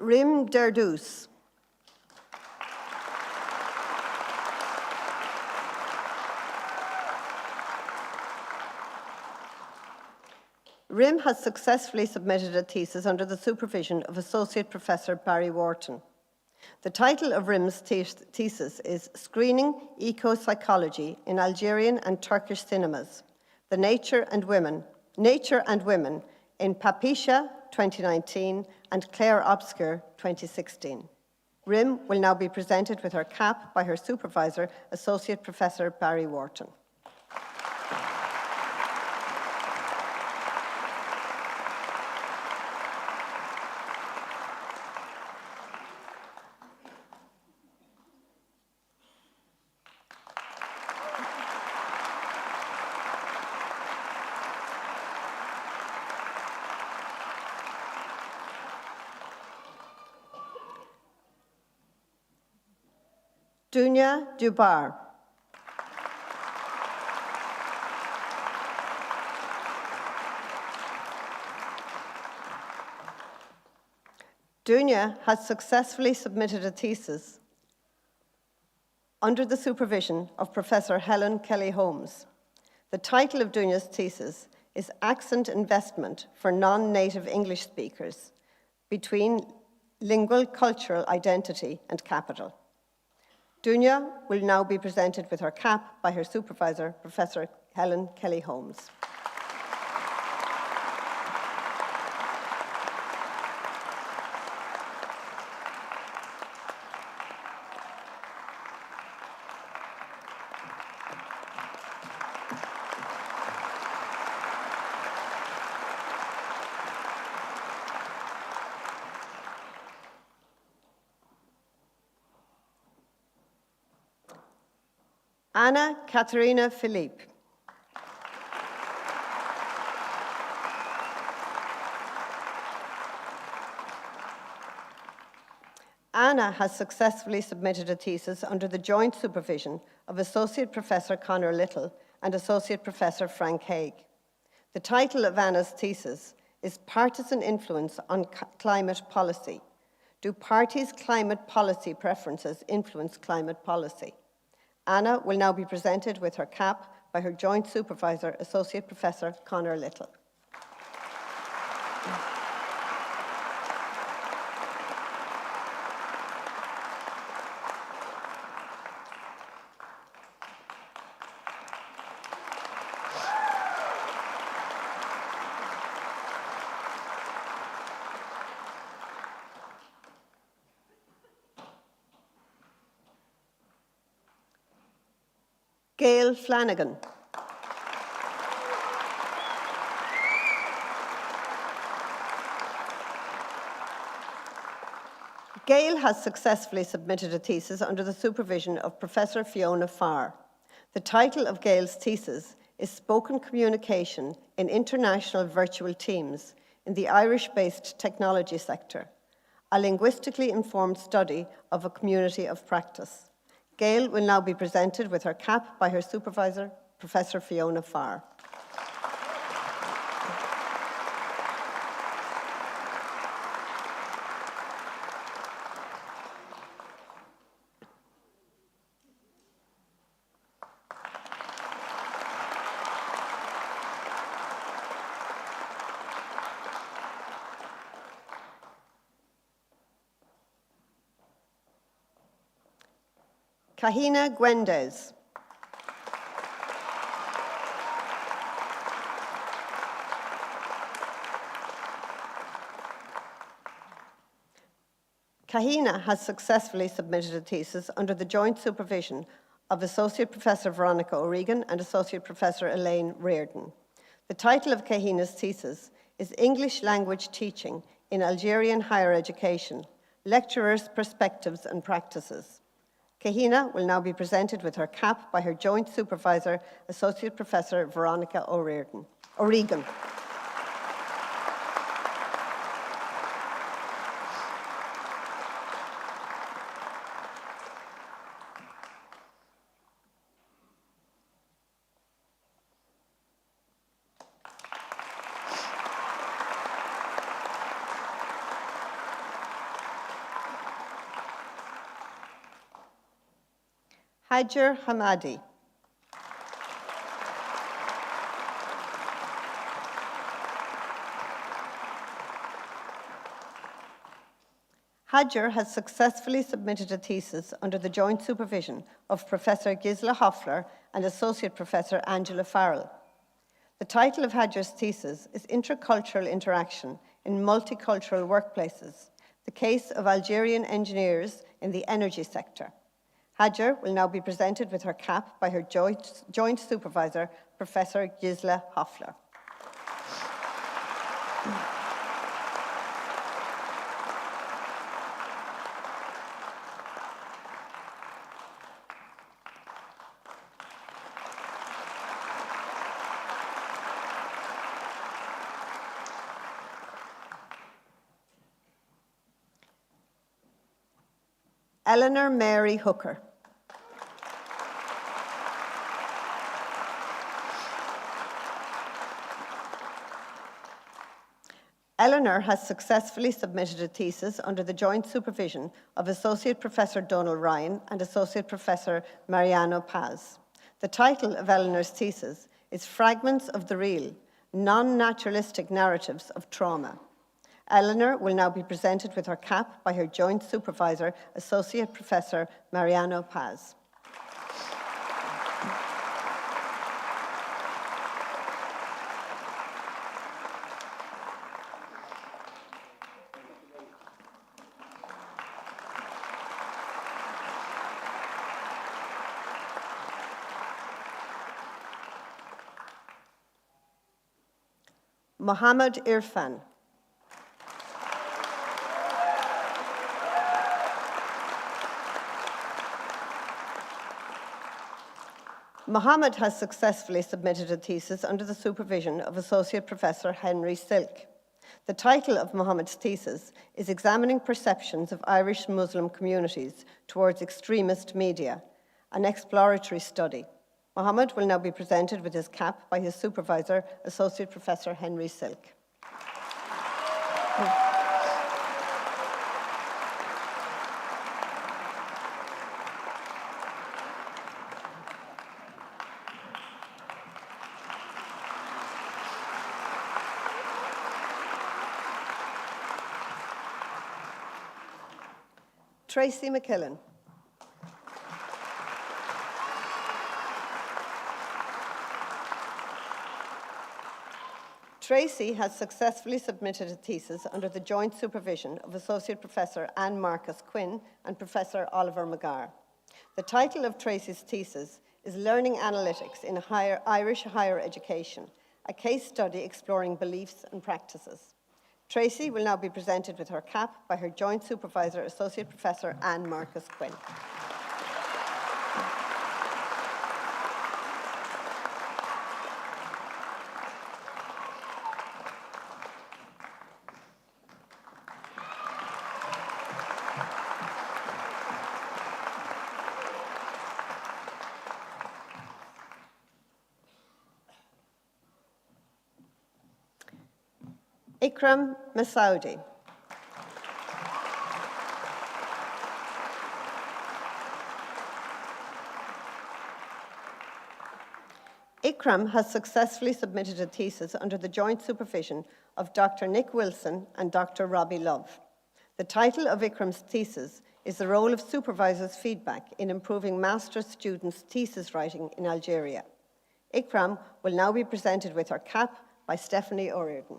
Rim Derdous. Rim has successfully submitted a thesis under the supervision of Associate Professor Barry Wharton. The title of Rim's thesis is Screening Eco-Psychology in Algerian and Turkish Cinemas, the Nature and Women in Papisha 2019 and Claire Obscure 2016. Rim will now be presented with her cap by her supervisor, Associate Professor Barry Wharton. Dunya Dubar. Dunya has successfully submitted a thesis under the supervision of Professor Helen Kelly-Holmes. The title of Dunya's thesis is Accent Investment for Non-Native English Speakers Between Lingual Cultural Identity and Capital. Dunya will now be presented with her cap by her supervisor, Professor Helen Kelly-Holmes. Anna Katerina Philippe. Anna has successfully submitted a thesis under the joint supervision of Associate Professor Conor Little and Associate Professor Frank Haig. The title of Anna's thesis is Partisan Influence on Climate Policy. Do parties' climate policy preferences influence climate policy? Anna will now be presented with her cap by her joint supervisor, Associate Professor Conor Little. Gail Flanagan. Gail has successfully submitted a thesis under the supervision of Professor Fiona Farr. The title of Gail's thesis is Spoken Communication in International Virtual Teams in the Irish-based technology sector, a linguistically informed study of a community of practice. Gail will now be presented with her cap by her supervisor, Professor Fiona Farr. Kahina Gwendez. Kahina has successfully submitted a thesis under the joint supervision of Associate Professor Veronica O'Regan and Associate Professor Elaine Reardon. The title of Kahina's thesis is English Language Teaching in Algerian Higher Education, Lecturers' Perspectives and Practices. Kahina will now be presented with her cap by her joint supervisor, Associate Professor Veronica O'Regan. Hajar Hamadi. Hajar has successfully submitted a thesis under the joint supervision of Professor Gisela Hoffler and Associate Professor Angela Farrell. The title of Hajar's thesis is Intercultural Interaction in Multicultural Workplaces, the Case of Algerian Engineers in the Energy Sector. Hajar will now be presented with her cap by her joint supervisor, Professor Gisela Hoffler. Eleanor Mary Hooker. Eleanor has successfully submitted a thesis under the joint supervision of Associate Professor Donald Ryan and Associate Professor Mariano Paz. The title of Eleanor's thesis is Fragments of the Real, Non-Naturalistic Narratives of Trauma. Eleanor will now be presented with her cap by her joint supervisor, Associate Professor Mariano Paz. Mohammed Irfan. Mohammed has successfully submitted a thesis under the supervision of Associate Professor Henry Silk. The title of Mohammed's thesis is Examining Perceptions of Irish Muslim Communities Towards Extremist Media, an exploratory study. Mohammed will now be presented with his cap by his supervisor, Associate Professor Henry Silk. Tracy McKillen. Tracy has successfully submitted a thesis under the joint supervision of Associate Professor Anne Marcus Quinn and Professor Oliver McGarr. The title of Tracy's thesis is Learning Analytics in Irish Higher Education, a case study exploring beliefs and practices. Tracy will now be presented with her cap by her joint supervisor, Associate Professor Anne Marcus Quinn. Ikram Masoudi. Ikram has successfully submitted a thesis under the joint supervision of Dr. Nick Wilson and Dr. Robbie Love. The title of Ikram's thesis is the role of supervisors' feedback in improving master's students' thesis writing in Algeria. Ikram will now be presented with her cap by Stephanie O'Riordan.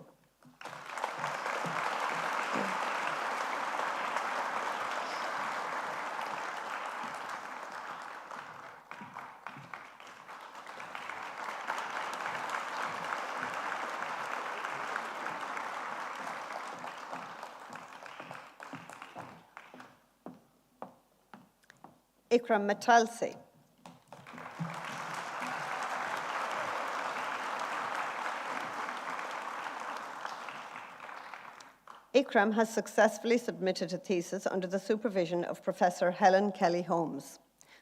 Ikram Matalsi. Ikram has successfully submitted a thesis under the supervision of Professor Helen Kelly-Holmes.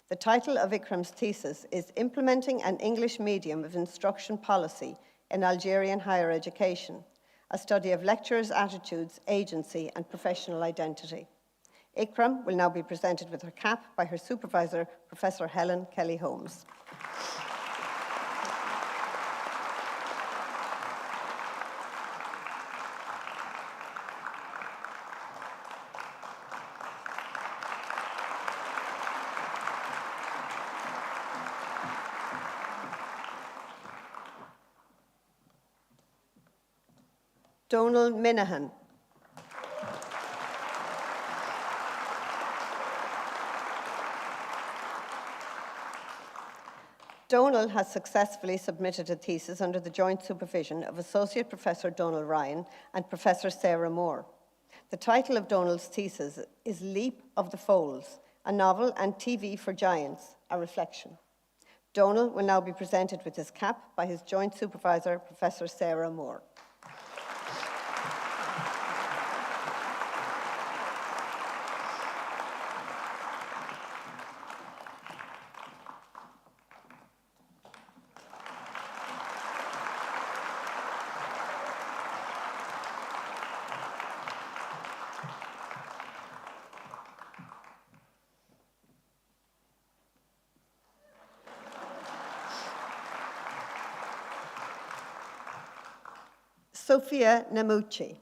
The title of Ikram's thesis is Implementing an English Medium of Instruction Policy in Algerian Higher Education, a study of lecturers' attitudes, agency, and professional identity. Ikram will now be presented with her cap by her supervisor, Professor Helen Kelly-Holmes. Donal Minahan. Donal has successfully submitted a thesis under the joint supervision of Associate Professor Donal Ryan and Professor Sarah Moore. The title of Donal's thesis is Leap of the Folds, a novel and TV for giants, a reflection. Donal will now be presented with his cap by his joint supervisor, Professor Sarah Moore. Sophia Namucci.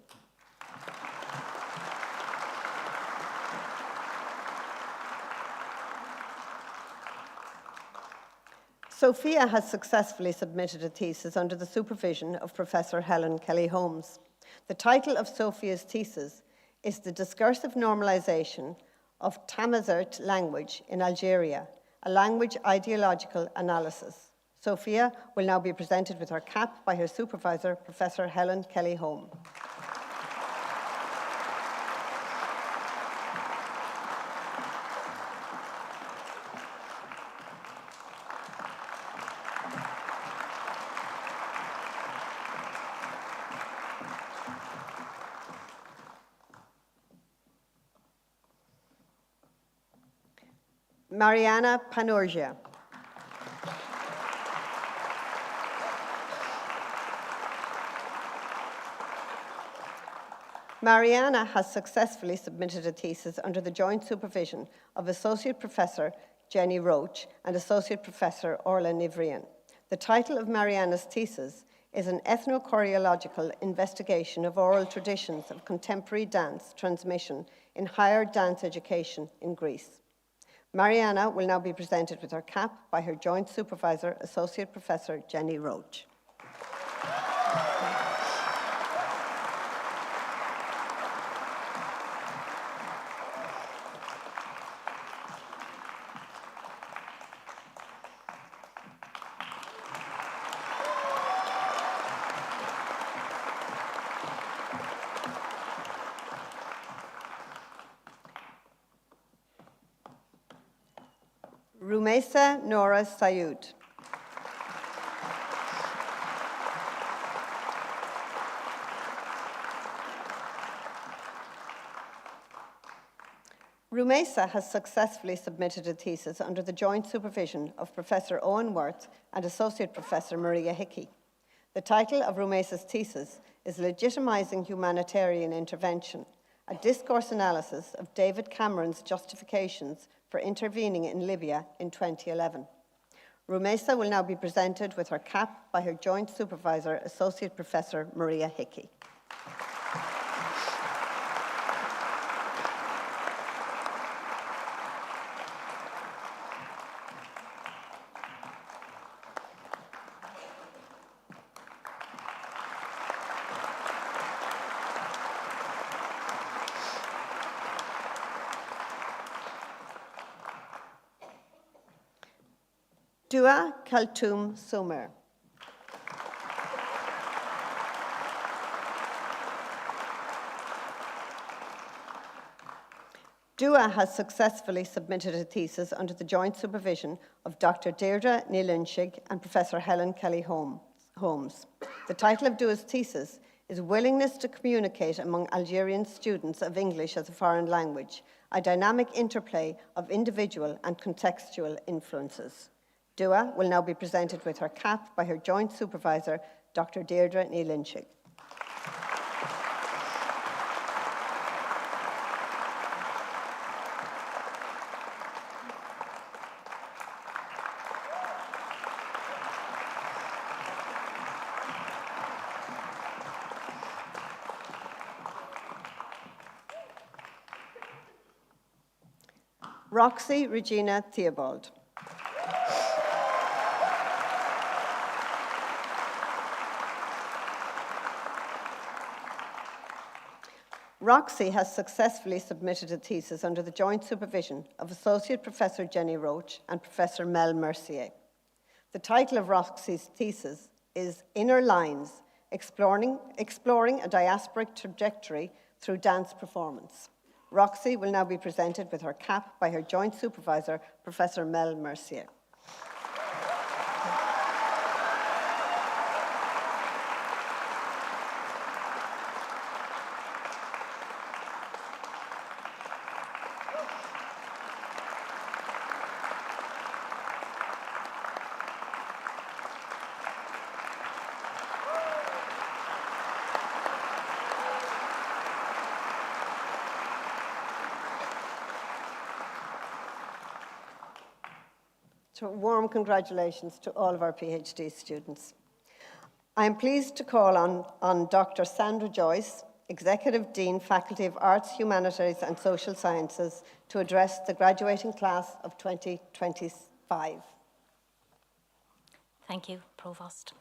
Sophia has successfully submitted a thesis under the supervision of Professor Helen Kelly-Holmes. The title of Sophia's thesis is The Discursive Normalization of Tamazight Language in Algeria, a Language Ideological Analysis. Sophia will now be presented with her cap by her supervisor, Professor Helen Kelly-Holmes. Mariana Panurgia. Mariana has successfully submitted a thesis under the joint supervision of Associate Professor Jenny Roach and Associate Professor Orla Nivrian. The title of Mariana's thesis is an ethno-choreological investigation of oral traditions of contemporary dance transmission in higher dance education in Greece. Mariana will now be presented with her cap by her joint supervisor, Associate Professor Jenny Roach. Rumeisa Nora Sayud. Rumeisa has successfully submitted a thesis under the joint supervision of Professor Owen Worth and Associate Professor Maria Hickey. The title of Rumeisa's thesis is Legitimizing Humanitarian Intervention, a discourse analysis of David Cameron's justifications for intervening in Libya in 2011. Rumeisa will now be presented with her cap by her joint supervisor, Associate Professor Maria Hickey. Dua Kaltoum Somer. Dua has successfully submitted a thesis under the joint supervision of Dr. Deirdre Nílinshig and Professor Helen Kelly Holmes. The title of Dua's thesis is Willingness to Communicate Among Algerian Students of English as a Foreign Language, a Dynamic Interplay of Individual and Contextual Influences. Dua will now be presented with her cap by her joint supervisor, Dr. Deirdre Nílinshig. Roxy Regina Theobald. Roxy has successfully submitted a thesis under the joint supervision of Associate Professor Jenny Roach and Professor Mel Mercier. The title of Roxy's thesis is Inner Lines, Exploring a Diasporic Trajectory Through Dance Performance. Roxy will now be presented with her cap by her joint supervisor, Professor Mel Mercier. So warm congratulations to all of our PhD students. I am pleased to call on Dr. Sandra Joyce, Executive Dean, Faculty of Arts, Humanities and Social Sciences, to address the graduating class of 2025. Thank you, Provost.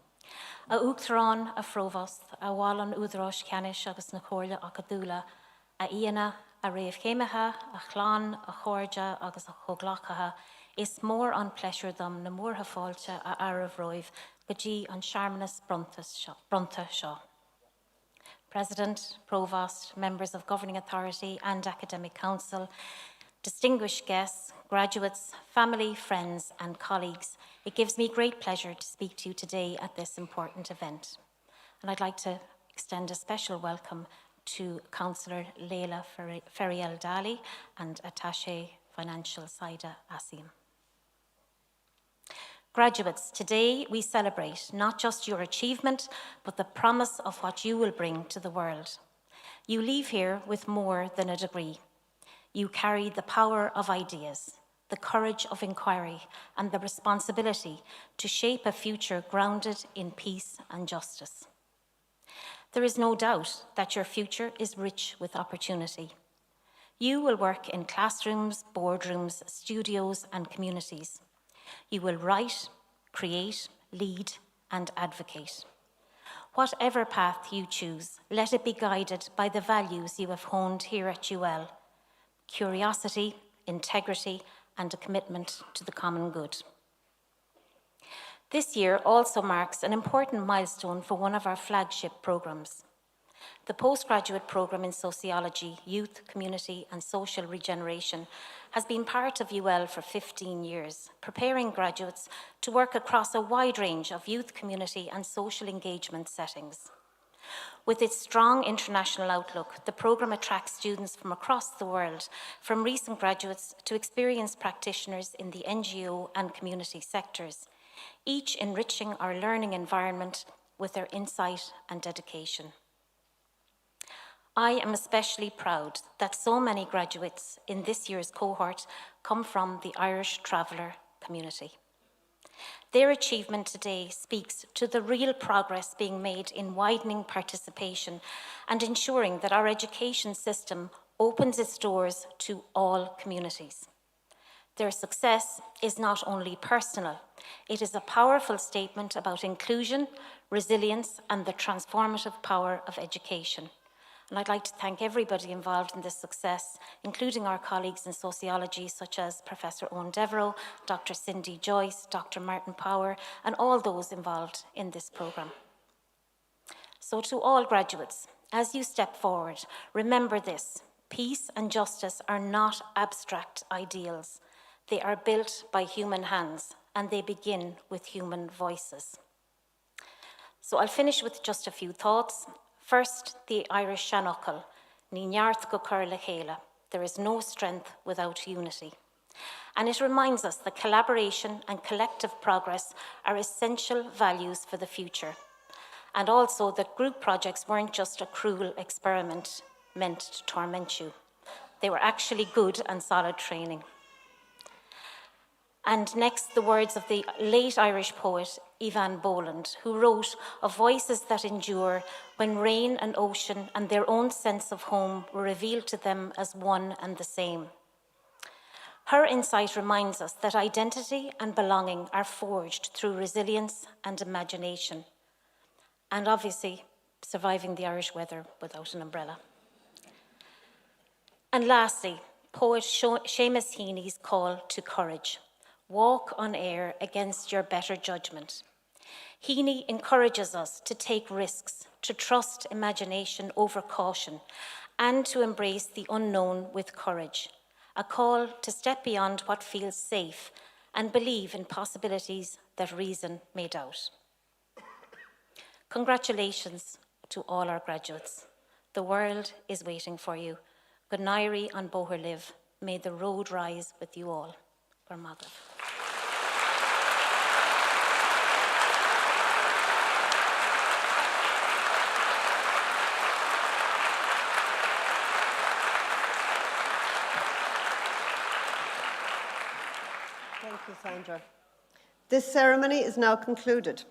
A uachtarán a Provost, a bháil údarás ceannis agus na cóirle ach a dúla, a íana, a réamh chéimethe, a chláán, a chóirde agus a choglachathe, is mór an pleasure dom na mórtha fáilte a Arab roimh go dtí an seaarmanas bronta seo. President, Provost, members of Governing Authority and Academic Council, distinguished guests, graduates, family, friends and colleagues, it gives me great pleasure to speak to you today at this important event. And I'd like to extend a special welcome to Councillor Leila Ferriel Dali and Attaché Financial Saida Asim. Graduates, today we celebrate not just your achievement, but the promise of what you will bring to the world. You leave here with more than a degree. You carry the power of ideas, the courage of inquiry, and the responsibility to shape a future grounded in peace and justice. There is no doubt that your future is rich with opportunity. You will work in classrooms, boardrooms, studios, and communities. You will write, create, lead, and advocate. Whatever path you choose, let it be guided by the values you have honed here at UL: curiosity, integrity, and a commitment to the common good. This year also marks an important milestone for one of our flagship programs. The postgraduate program in Sociology, Youth, Community and Social Regeneration has been part of UL for 15 years, preparing graduates to work across a wide range of youth, community and social engagement settings. With its strong international outlook, the program attracts students from across the world, from recent graduates to experienced practitioners in the NGO and community sectors, each enriching our learning environment with their insight and dedication. I am especially proud that so many graduates in this year's cohort come from the Irish traveller community. Their achievement today speaks to the real progress being made in widening participation and ensuring that our education system opens its doors to all communities. Their success is not only personal, it is a powerful statement about inclusion, resilience, and the transformative power of education. And I'd like to thank everybody involved in this success, including our colleagues in sociology, such as Professor Owen Devereux, Dr. Cindy Joyce, Dr. Martin Power, and all those involved in this programme. So to all graduates, as you step forward, remember this: peace and justice are not abstract ideals. They are built by human hands, and they begin with human voices. So I'll finish with just a few thoughts. First, the Irish Shanachal, Ní neart go cur le chéile. There is no strength without unity. And it reminds us that collaboration and collective progress are essential values for the future. And also that group projects weren't just a cruel experiment meant to torment you. They were actually good and solid training. And next, the words of the late Irish poet Ivan Boland, who wrote of voices that endure when rain and ocean and their own sense of home were revealed to them as one and the same. Her insight reminds us that identity and belonging are forged through resilience and imagination, and obviously surviving the Irish weather without an umbrella. And lastly, poet Seamus Heaney's call to courage. Walk on air against your better judgment. Heaney encourages us to take risks, to trust imagination over caution, and to embrace the unknown with courage. A call to step beyond what feels safe and believe in possibilities that reason may doubt. Congratulations to all our graduates. The world is waiting for you. Good Nairi on Boher live. May the road rise with you all. Gormagh. Thank you, Sandra. This ceremony is now concluded.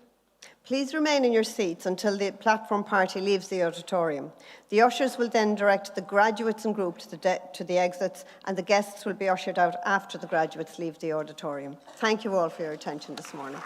Please remain in your seats until the platform party leaves the auditorium. The ushers will then direct the graduates and group to the exits, and the guests will be ushered out after the graduates leave the auditorium. Thank you all for your attention this morning.